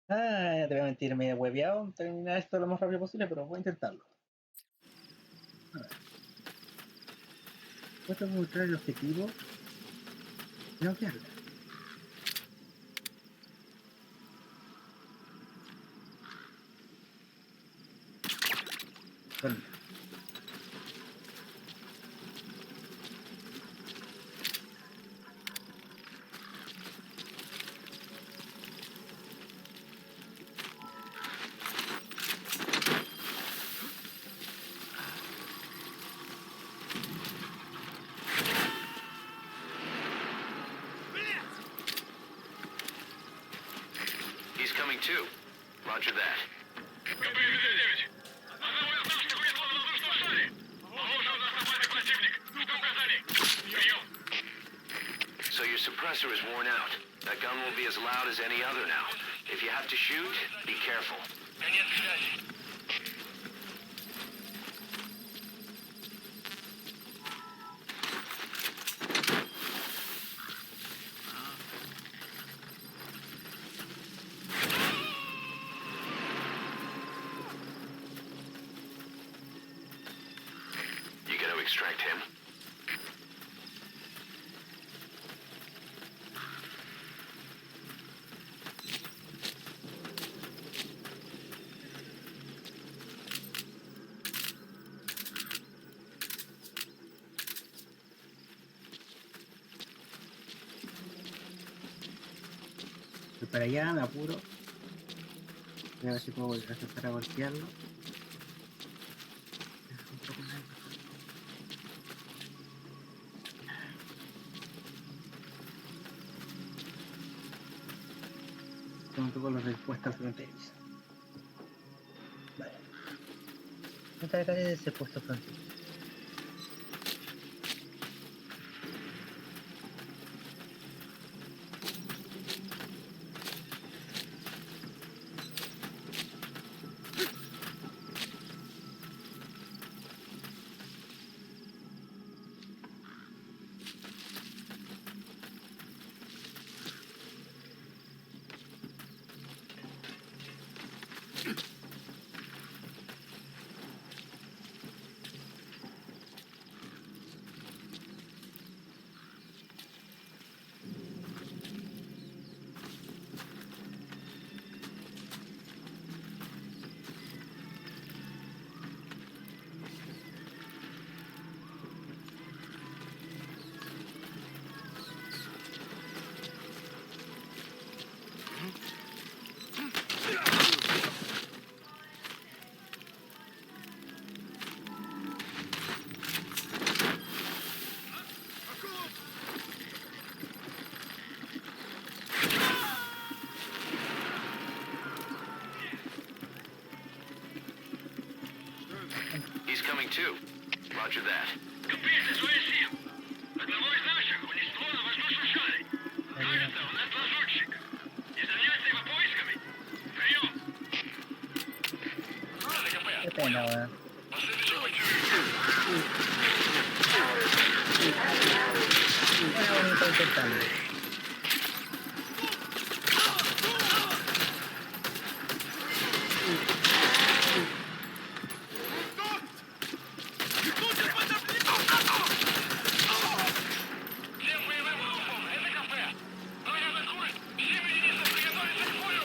Ah, te voy a mentir, me he hueveado terminar esto lo más rápido posible, pero voy a intentarlo. A ver. Puedo encontrar el objetivo. No pierda. Bueno. He's coming too. Roger that. So your suppressor is worn out. That gun will be as loud as any other now. If you have to shoot, be careful. You gotta extract him. Voy para allá, me apuro. Voy a ver si puedo empezar a golpearlo. Un poco más. Tengo un poco las respuestas fronterizas. Vale. Me encargaré de ese puesto fronterizo. too. Roger that. Капец, СВС! Одного из наших унесло на воздушном шаре. Кажется, у нас лазутчик. И заняться его поисками. Прием! Qué pena, weón. Era bonito intentarlo. Всем боевым группам! Это кафе! Военный культ! Всем единицам приготовиться к бою!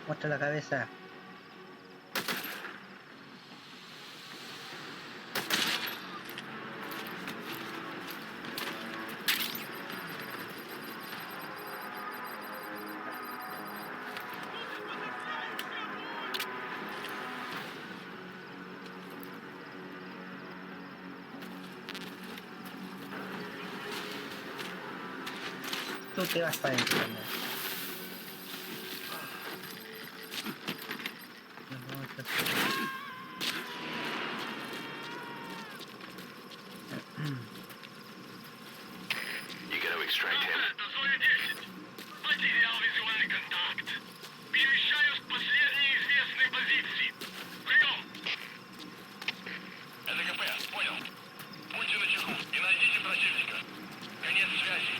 Muestra la cabeza. Tú te vas para adentro, ¿no? You got to extract him. Это зона 10. Потерял визуальный контакт. Перемещаюсь к последней известной позиции. Прием! Это КП, понял. Будьте начеку и найдите противника. Конец связи.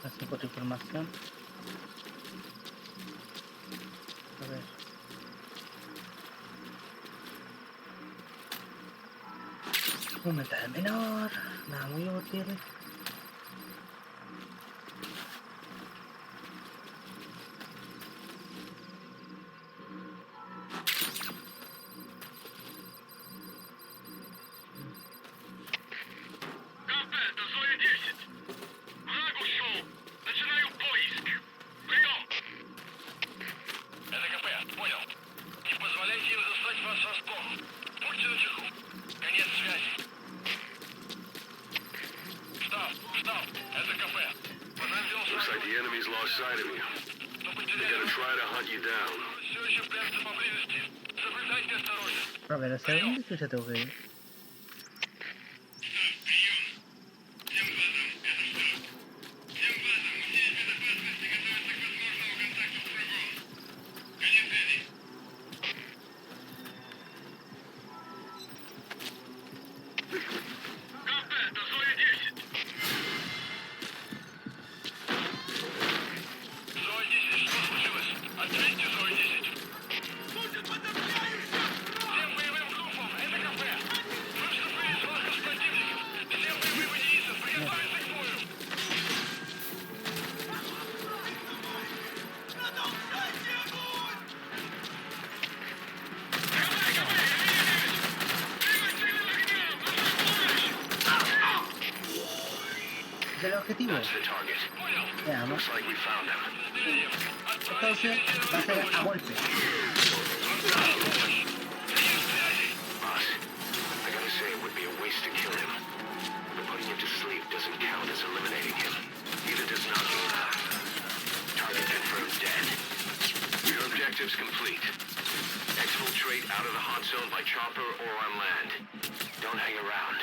Así por información. A ver. Un metal menor. Nada muy útil. КП, это зона 10. Враг ушел. Начинаю поиск. Прием! Это КП, понял. Не позволяйте им застать вас врасплох. Будьте начеку. Конец связи. Штаб, это КП. Подразделом Looks like the enemy's lost sight of you. но They потеряли gotta try to hunt you down. все еще прячется поблизости. Соблюдайте осторожность. A ver, ¿hacia dónde chucha tengo que ir? КП, это зона 10. Зона 10, что случилось? Ответьте, зона 10. Всем боевым группам, это КП. Мы вступили в схватку с противником. Всем боевым единицам приготовиться к бою. ¿Del objetivo? That's the target. Veamos. Looks like we found him. Entonces va a ser a golpe. Boss, I gotta say it would be a waste to kill him. But putting him to sleep doesn't count as eliminating him. Neither does knocking him out. Target confirmed dead. Your objective's complete. Exfiltrate out of the hot zone by chopper or on land. Don't hang around.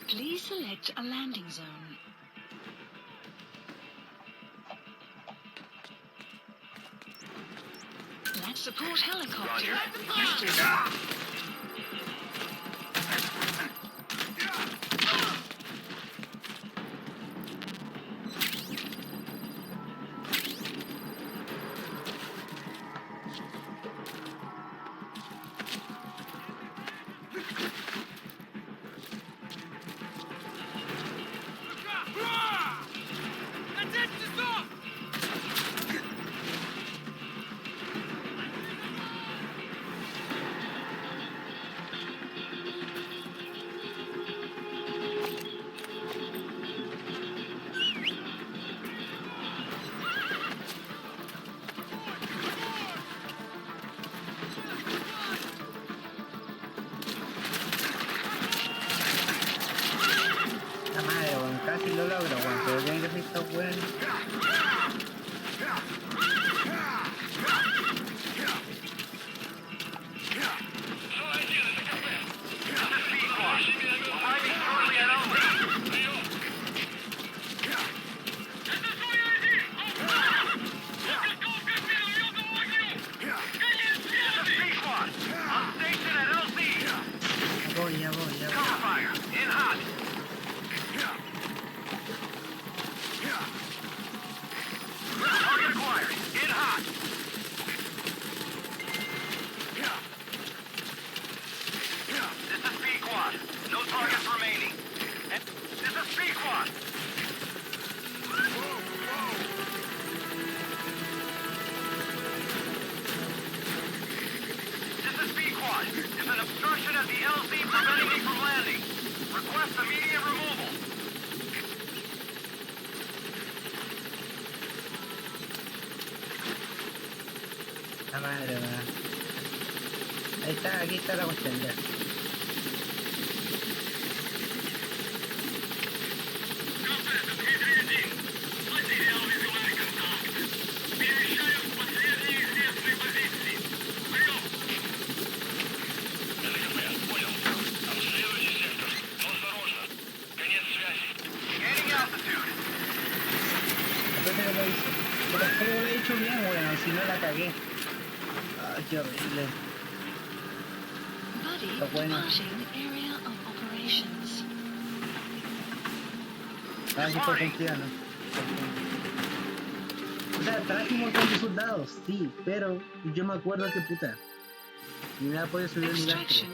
Please select a landing zone. Let's support helicopter. Casi lo logro, weón, pero bien que está bueno. Ya voy. La madre, weón. Ahí está, aquí está la cuestión ya. Pero lo he hecho bien, weón, si no la cagué. Ay, qué horrible. Está bueno. Ah, sí, fue cristiano. O sea, traje un montón de soldados, sí, pero yo me acuerdo que puta. Ni nada puede subir el nivel 3.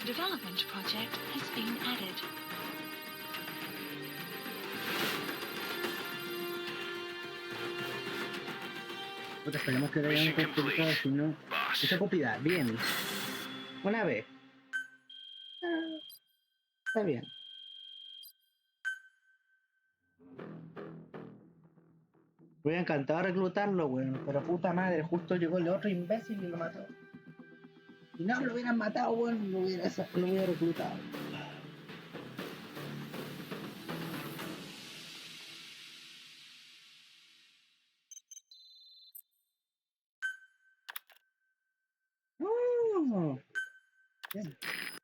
Development project has been added. Puta, esperemos que vean un poquito, si no... Esa copia, bien. Una vez. Está bien. Voy a encantado reclutarlo, weón. Pero puta madre, justo llegó el otro imbécil y lo mató. Si no lo hubieran matado, weón, lo hubiera reclutado. Bien.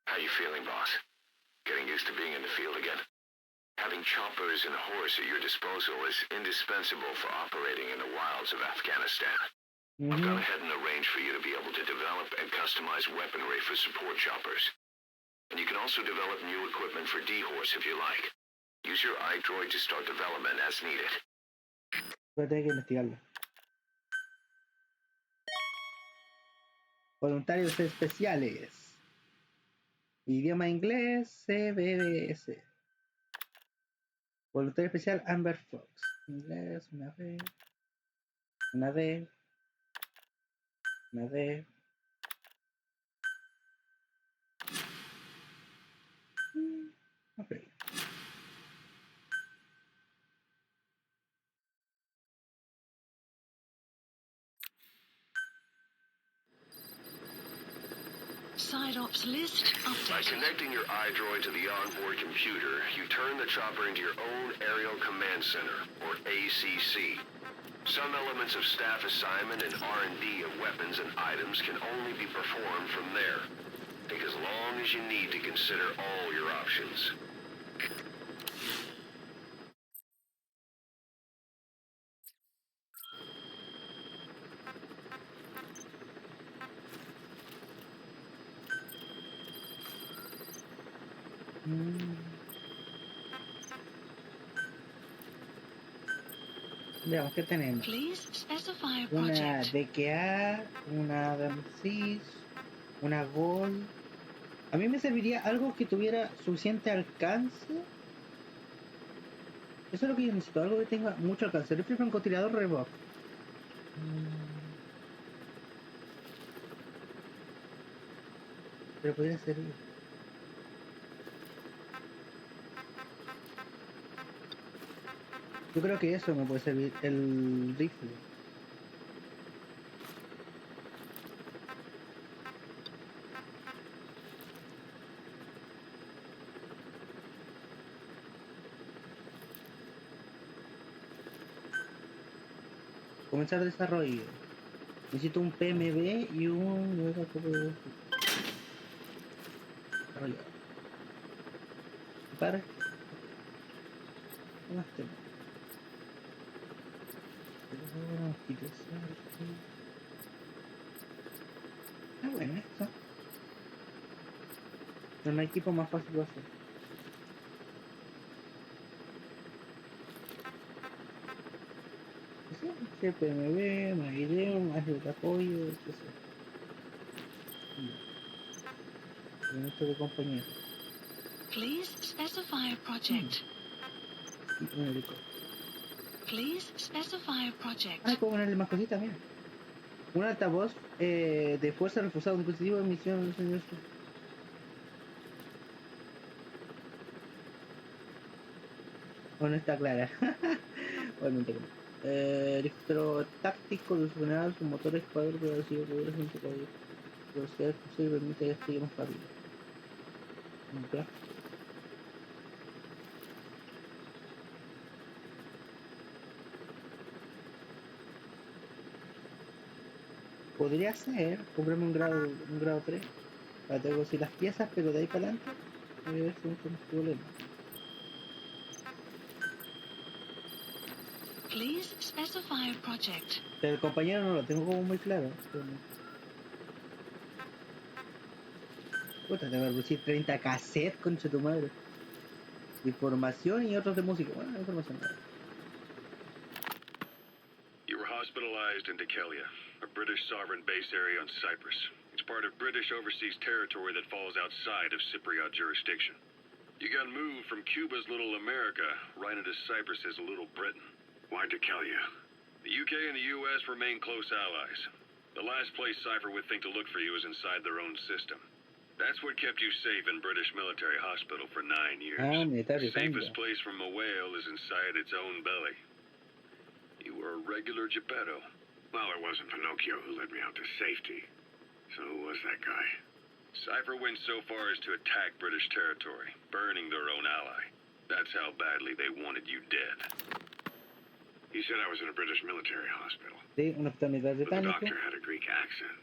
How you feeling, boss? Getting used to being in the field again? Having choppers and horse at your disposal is indispensable for operating in the wilds of Afghanistan. I've gone ahead and arranged for you to be able to develop and customize weaponry for support choppers. And you can also develop new equipment for D-Horse if you like. Use your iDroid to start development as needed. Voy a tener que investigarlo. Voluntarios especiales. Idioma inglés, CBBS. Voluntario especial Amber Fox. Inglés, una D. Ok. Side ops list By updated. connecting your iDroid to the onboard computer, you turn the chopper into your own Aerial Command Center, or ACC. Some elements of staff assignment and R&D of weapons and items can only be performed from there. Take as long as you need to consider all your options. Veamos qué tenemos. Please specify a Una project. DKA, una Damsis, una Gold. A mí me serviría algo que tuviera suficiente alcance. Eso es lo que yo necesito, algo que tenga mucho alcance. Rifle francotirador Revoc. Pero podría servir. Yo creo que eso me puede servir, el rifle. Comenzar desarrollo. Necesito un PMB y un nuevo copo de desarrollo. Para. ¿Qué más tengo? Ah, bueno, esto. No hay equipo más fácil de hacer. PMB, más video, más de apoyo, etc. Con esto de compañero. Please specify a project. Un helicóptero. Please specify a project. Ah, puedo ponerle más cositas, mira. Un altavoz de fuerza reforzado, un dispositivo de emisión. Bueno, está clara. Obviamente que no. Helicóptero táctico, ilusionado, con motores cuadro producido por el gente de velocidad posible permite que esté más rápido. Un plástico. Podría ser comprarme un grado 3 para tener así las piezas, pero de ahí para adelante voy a ver si no tenemos problemas. Please specify a project. Pero el compañero no lo tengo como muy claro. Puta, te voy a reducir 30 cassettes, concha tu madre. Información y otros de música. Bueno, información. You were hospitalized in Dikelia, a British sovereign base area on Cyprus. It's part of British overseas territory that falls outside of Cypriot jurisdiction. You got moved from Cuba's Little America right into Cyprus's Little Britain. Why Dikelia? The UK and the US remain close allies. The last place Cypher would think to look for you is inside their own system. That's what kept you safe in British military hospital for 9 years. The safest place from a whale is inside its own belly. You were a regular Geppetto. Well, it wasn't Pinocchio who led me out to safety. So who was that guy? Cypher went so far as to attack British territory, burning their own ally. That's how badly they wanted you dead. He said I was in a British military hospital. Sí, un hospital militar But the británico. doctor had a Greek accent.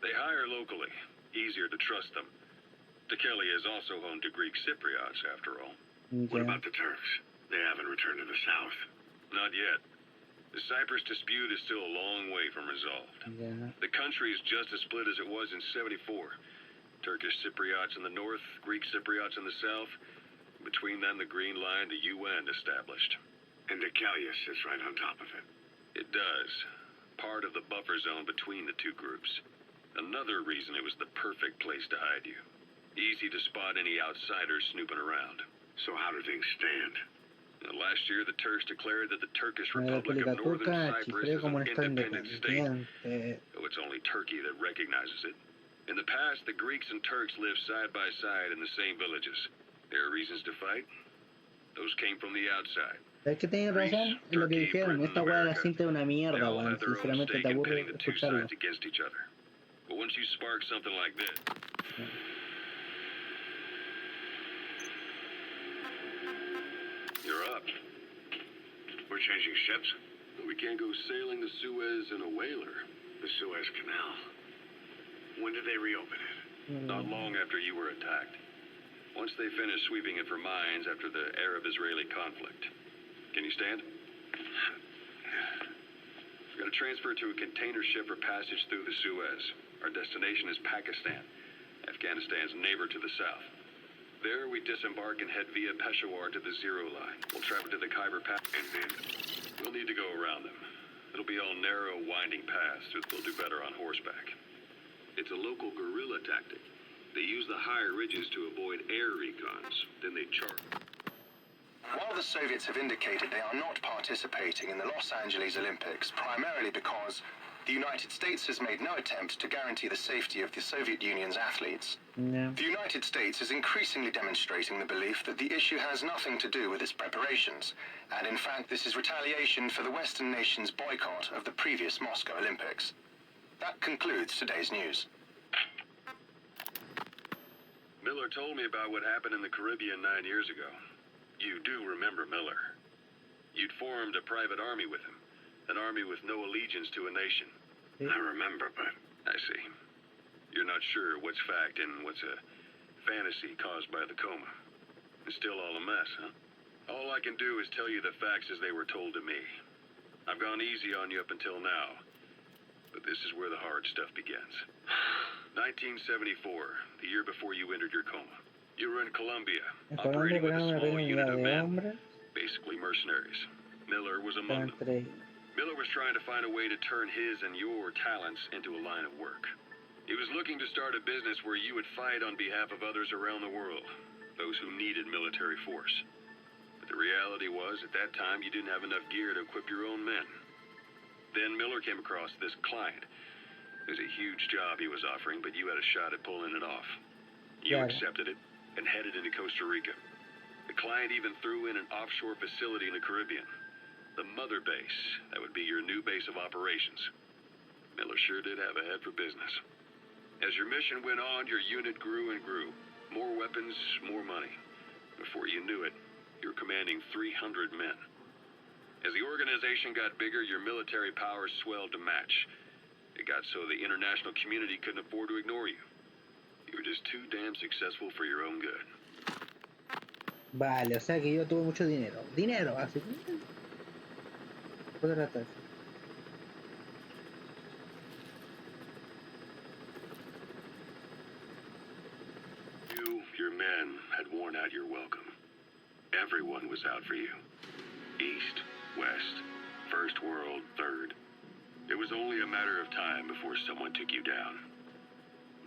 They hire locally. Easier to trust them. Dikelia is also home to Greek Cypriots, after all. What about the Turks? They haven't returned to the south. Not yet. The Cyprus dispute is still a long way from resolved. Yeah. The country is just as split as it was in '74. Turkish Cypriots in the north, Greek Cypriots in the south. Between them, the Green Line, the UN established. And Dikelia sits right on top of it. It does. Part of the buffer zone between the two groups. Another reason it was the perfect place to hide you. Easy to spot any outsiders snooping around. So how do things stand? Last year, the Turks declared that the Turkish Republic of Northern Cyprus is an independent state. Though it's only Turkey that recognizes it. In the past, the Greeks and Turks lived side by side in the same villages. There are reasons to fight. Those came from the outside. Es que tenía razón en lo que dijeron. Esta weá de la cinta es una mierda, weón. Sinceramente te aburre escucharlo. But once you spark something like this. You're up. We're changing ships. We can't go sailing the Suez in a whaler. The Suez Canal. When did they reopen it? Not long after you were attacked. Once they finished sweeping it for mines after the Arab-Israeli conflict. Can you stand? We're going to transfer to a container ship for passage through the Suez. Our destination is Pakistan, Afghanistan's neighbor to the south. There, we disembark and head via Peshawar to the Zero Line. We'll travel to the Khyber Pass, and then we'll need to go around them. It'll be all narrow, winding paths, so we'll do better on horseback. It's a local guerrilla tactic. They use the higher ridges to avoid air recons. Then they charge. While the Soviets have indicated they are not participating in the Los Angeles Olympics, primarily because the United States has made no attempt to guarantee the safety of the Soviet Union's athletes, No. the United States is increasingly demonstrating the belief that the issue has nothing to do with its preparations, and in fact this is retaliation for the Western nations' boycott of the previous Moscow Olympics. That concludes today's news. Miller told me about what happened in the Caribbean 9 years ago. You do remember Miller. You'd formed a private army with him. An army with no allegiance to a nation. I remember, but I see. You're not sure what's fact and what's a fantasy caused by the coma. It's still all a mess, huh? All I can do is tell you the facts as they were told to me. I've gone easy on you up until now. But this is where the hard stuff begins. 1974, the year before you entered your coma. You were in Colombia, En operating with a Colombia small una unit pequeña of de men, hombres. basically mercenaries. Miller was among them. Entre Miller was trying to find a way to turn his and your talents into a line of work. He was looking to start a business where you would fight on behalf of others around the world, those who needed military force. But the reality was, at that time, you didn't have enough gear to equip your own men. Then Miller came across this client. It was a huge job he was offering, but you had a shot at pulling it off. You Claro. accepted it and headed into Costa Rica. The client even threw in an offshore facility in the Caribbean. The mother base, that would be your new base of operations. Miller sure did have a head for business. As your mission went on, your unit grew and grew. More weapons, more money. Before you knew it, you were commanding 300 men. As the organization got bigger, your military powers swelled to match. It got so the international community couldn't afford to ignore you. You were just too damn successful for your own good. Vale, o sea que yo tuve mucho dinero. Dinero, así. Puedo tratar. You, your men, had worn out your welcome. Everyone was out for you. East, West, First World, Third. It was only a matter of time before someone took you down.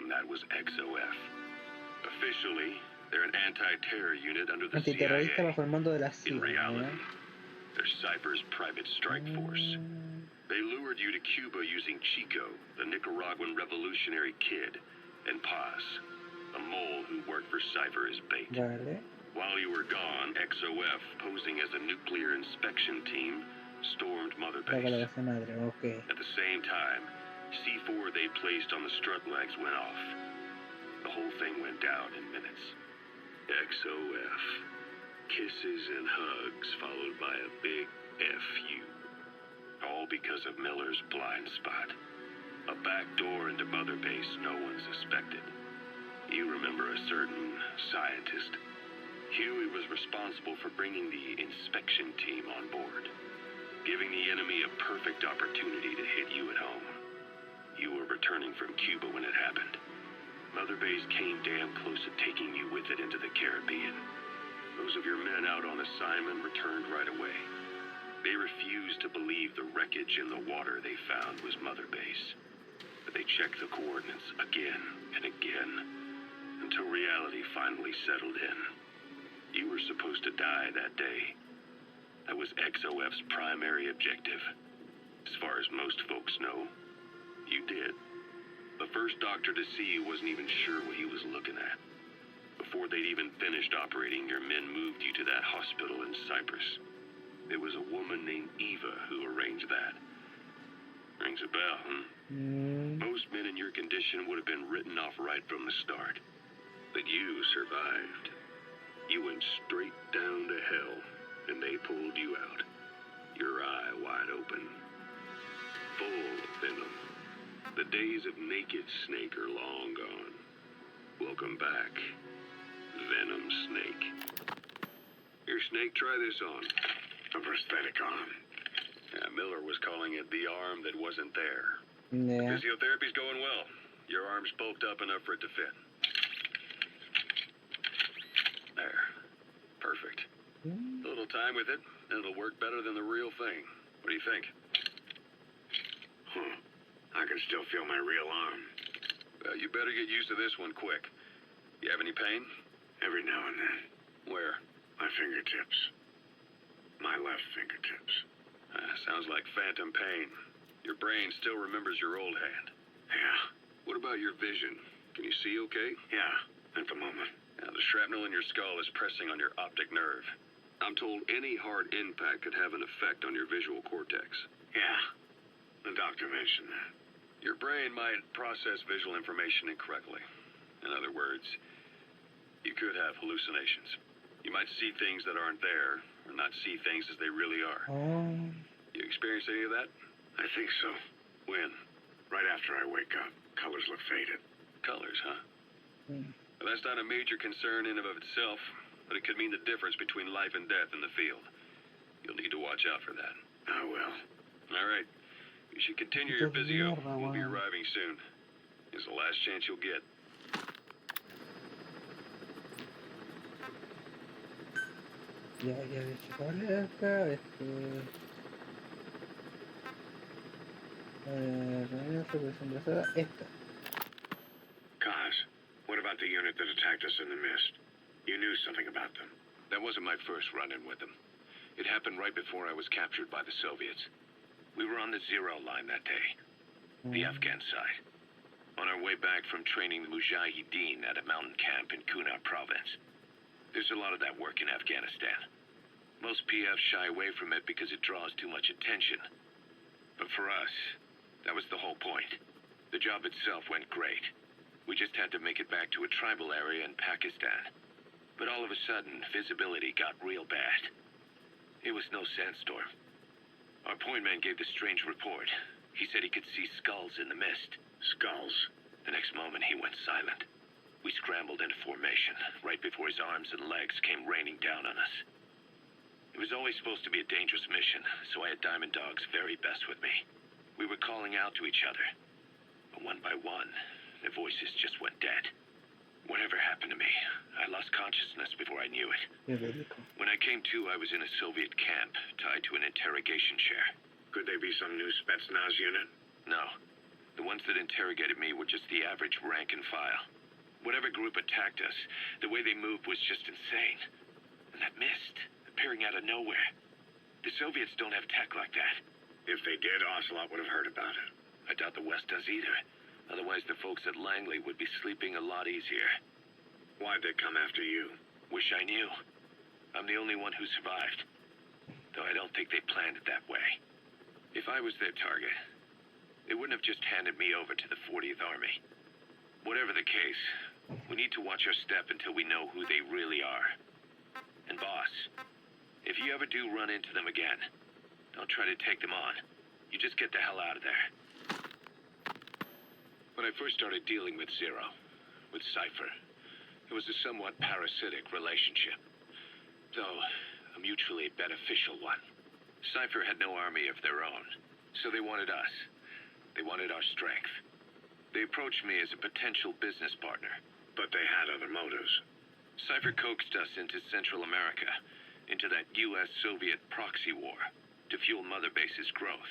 And that was XOF. Officially, they're an anti-terror unit under the Antiterrorista CIA. bajo el mando de la In CIA. reality, ¿no? they're Cypher's private strike force. They lured you to Cuba using Chico, the Nicaraguan revolutionary kid, and Paz, a mole who worked for Cypher as bait. Vale. While you were gone, XOF, posing as a nuclear inspection team, stormed Mother La Base. calabaza madre, ok. At the same time, C4 they placed on the strut legs went off. The whole thing went down in minutes. XOF. Kisses and hugs followed by a big FU. All because of Miller's blind spot. A back door into Mother Base no one suspected. You remember a certain scientist. Huey was responsible for bringing the inspection team on board, giving the enemy a perfect opportunity to hit you at home. You were returning from Cuba when it happened. Mother Base came damn close to taking you with it into the Caribbean. Those of your men out on assignment returned right away. They refused to believe the wreckage in the water they found was Mother Base. But they checked the coordinates again and again, until reality finally settled in. You were supposed to die that day. That was XOF's primary objective. As far as most folks know, you did. The first doctor to see you wasn't even sure what he was looking at. Before they'd even finished operating, your men moved you to that hospital in Cyprus. It was a woman named Eva who arranged that. Rings a bell, huh? Most men in your condition would have been written off right from the start. But you survived. You went straight down to hell, and they pulled you out. your eye wide open. Full of venom. The days of naked Snake are long gone. Welcome back, Venom Snake. Here, Snake, try this on. A prosthetic arm. Yeah, Miller was calling it the arm that wasn't there. Yeah. Physiotherapy's going well. Your arm's bulked up enough for it to fit. There. Perfect. A little time with it, and it'll work better than the real thing. What do you think? I can still feel my real arm. You better get used to this one quick. You have any pain? Every now and then. Where? My fingertips. My left fingertips. Sounds like phantom pain. Your brain still remembers your old hand. Yeah. What about your vision? Can you see okay? Yeah, at the moment. The shrapnel in your skull is pressing on your optic nerve. I'm told any hard impact could have an effect on your visual cortex. Yeah, the doctor mentioned that. Your brain might process visual information incorrectly. In other words, you could have hallucinations. You might see things that aren't there, or not see things as they really are. You experience any of that? I think so. When? Right after I wake up. Colors look faded. Colors, huh? Well, that's not a major concern in and of itself, but it could mean the difference between life and death in the field. You'll need to watch out for that. I will. All right. You should continue your physio. We'll be arriving soon. It's the last chance you'll get. Ya, ¿cuál es acá? Esta. Cos, what about the unit that attacked us in the mist? You knew something about them. That wasn't my first run-in with them. It happened right before I was captured by the Soviets. We were on the zero line that day, the Afghan side. On our way back from training the Mujahideen at a mountain camp in Kunar province. There's a lot of that work in Afghanistan. Most PFs shy away from it because it draws too much attention. But for us, that was the whole point. The job itself went great. We just had to make it back to a tribal area in Pakistan. But all of a sudden, visibility got real bad. It was no sandstorm. Our point man gave the strange report. He said he could see skulls in the mist. Skulls? The next moment, he went silent. We scrambled into formation, right before his arms and legs came raining down on us. It was always supposed to be a dangerous mission, so I had Diamond Dog's very best with me. We were calling out to each other. But one by one, their voices just went dead. Whatever happened to me, I lost consciousness before I knew it. When I came to, I was in a Soviet camp, tied to an interrogation chair. Could they be some new Spetsnaz unit? No. The ones that interrogated me were just the average rank and file. Whatever group attacked us, the way they moved was just insane. And that mist, appearing out of nowhere. The Soviets don't have tech like that. If they did, Ocelot would have heard about it. I doubt the West does either. Otherwise, the folks at Langley would be sleeping a lot easier. Why'd they come after you? Wish I knew. I'm the only one who survived. Though I don't think they planned it that way. If I was their target, they wouldn't have just handed me over to the 40th Army. Whatever the case, we need to watch our step until we know who they really are. And boss, if you ever do run into them again, don't try to take them on. You just get the hell out of there. When I first started dealing with Zero, with Cypher, it was a somewhat parasitic relationship. Though, a mutually beneficial one. Cypher had no army of their own, so they wanted us. They wanted our strength. They approached me as a potential business partner, but they had other motives. Cypher coaxed us into Central America, into that U.S.-Soviet proxy war, to fuel Mother Base's growth.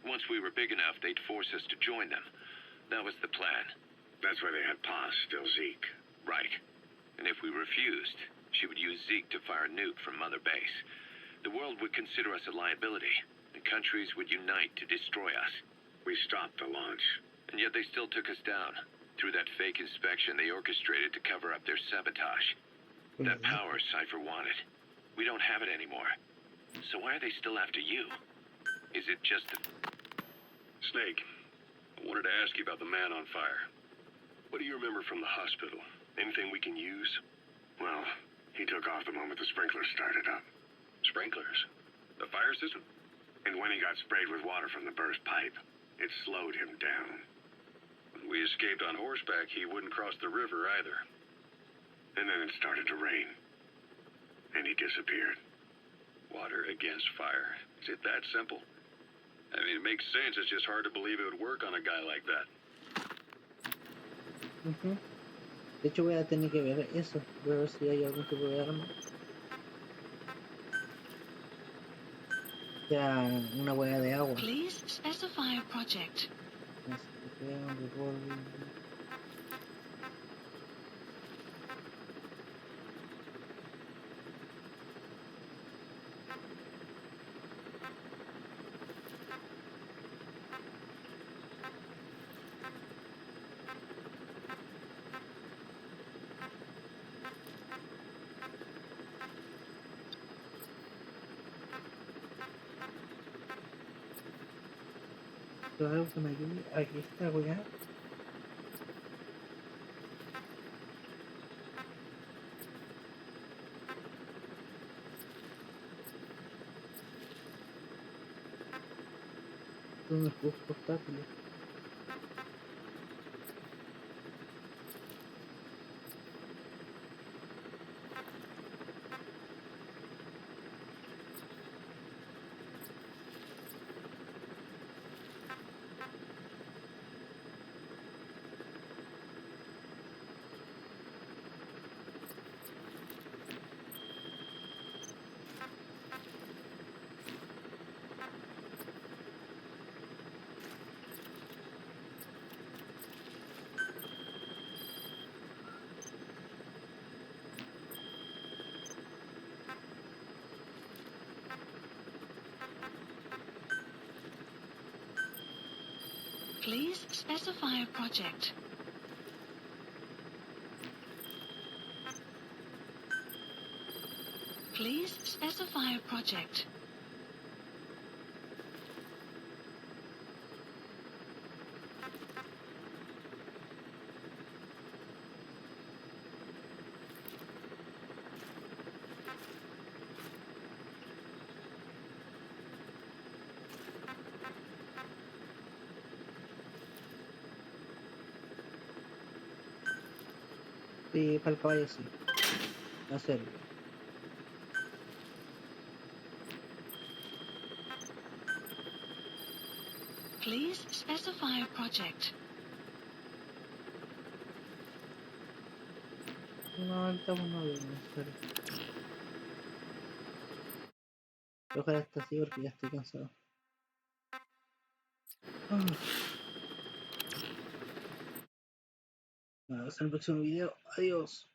Once we were big enough, they'd force us to join them. That was the plan. That's why they had Paz, still Zeke. Right. And if we refused, she would use Zeke to fire a nuke from Mother Base. The world would consider us a liability, and countries would unite to destroy us. We stopped the launch. And yet they still took us down. Through that fake inspection they orchestrated to cover up their sabotage. That power Cypher wanted. We don't have it anymore. So why are they still after you? Is it just the... Snake, I wanted to ask you about the man on fire. What do you remember from the hospital? Anything we can use? Well, he took off the moment the sprinklers started up. Sprinklers? The fire system? And when he got sprayed with water from the burst pipe, it slowed him down. When we escaped on horseback, he wouldn't cross the river either. And then it started to rain. And he disappeared. Water against fire. Is it that simple? I mean, it makes sense. It's just hard to believe it would work on a guy like that. De hecho voy a tener que ver eso. Voy a ver si hay algún tipo de arma. Ya, una hueá de agua. Please specify a project. Un revólver. Algo que me ayude. Aquí está, weá. Son unos portátiles. Please specify a project. Please specify a project. Sí, para el caballo sí. Hacerlo. Please specify a project. No, estamos no bien, espera. Ojalá esté así porque ya estoy cansado. Nada, hasta el próximo video. Adiós.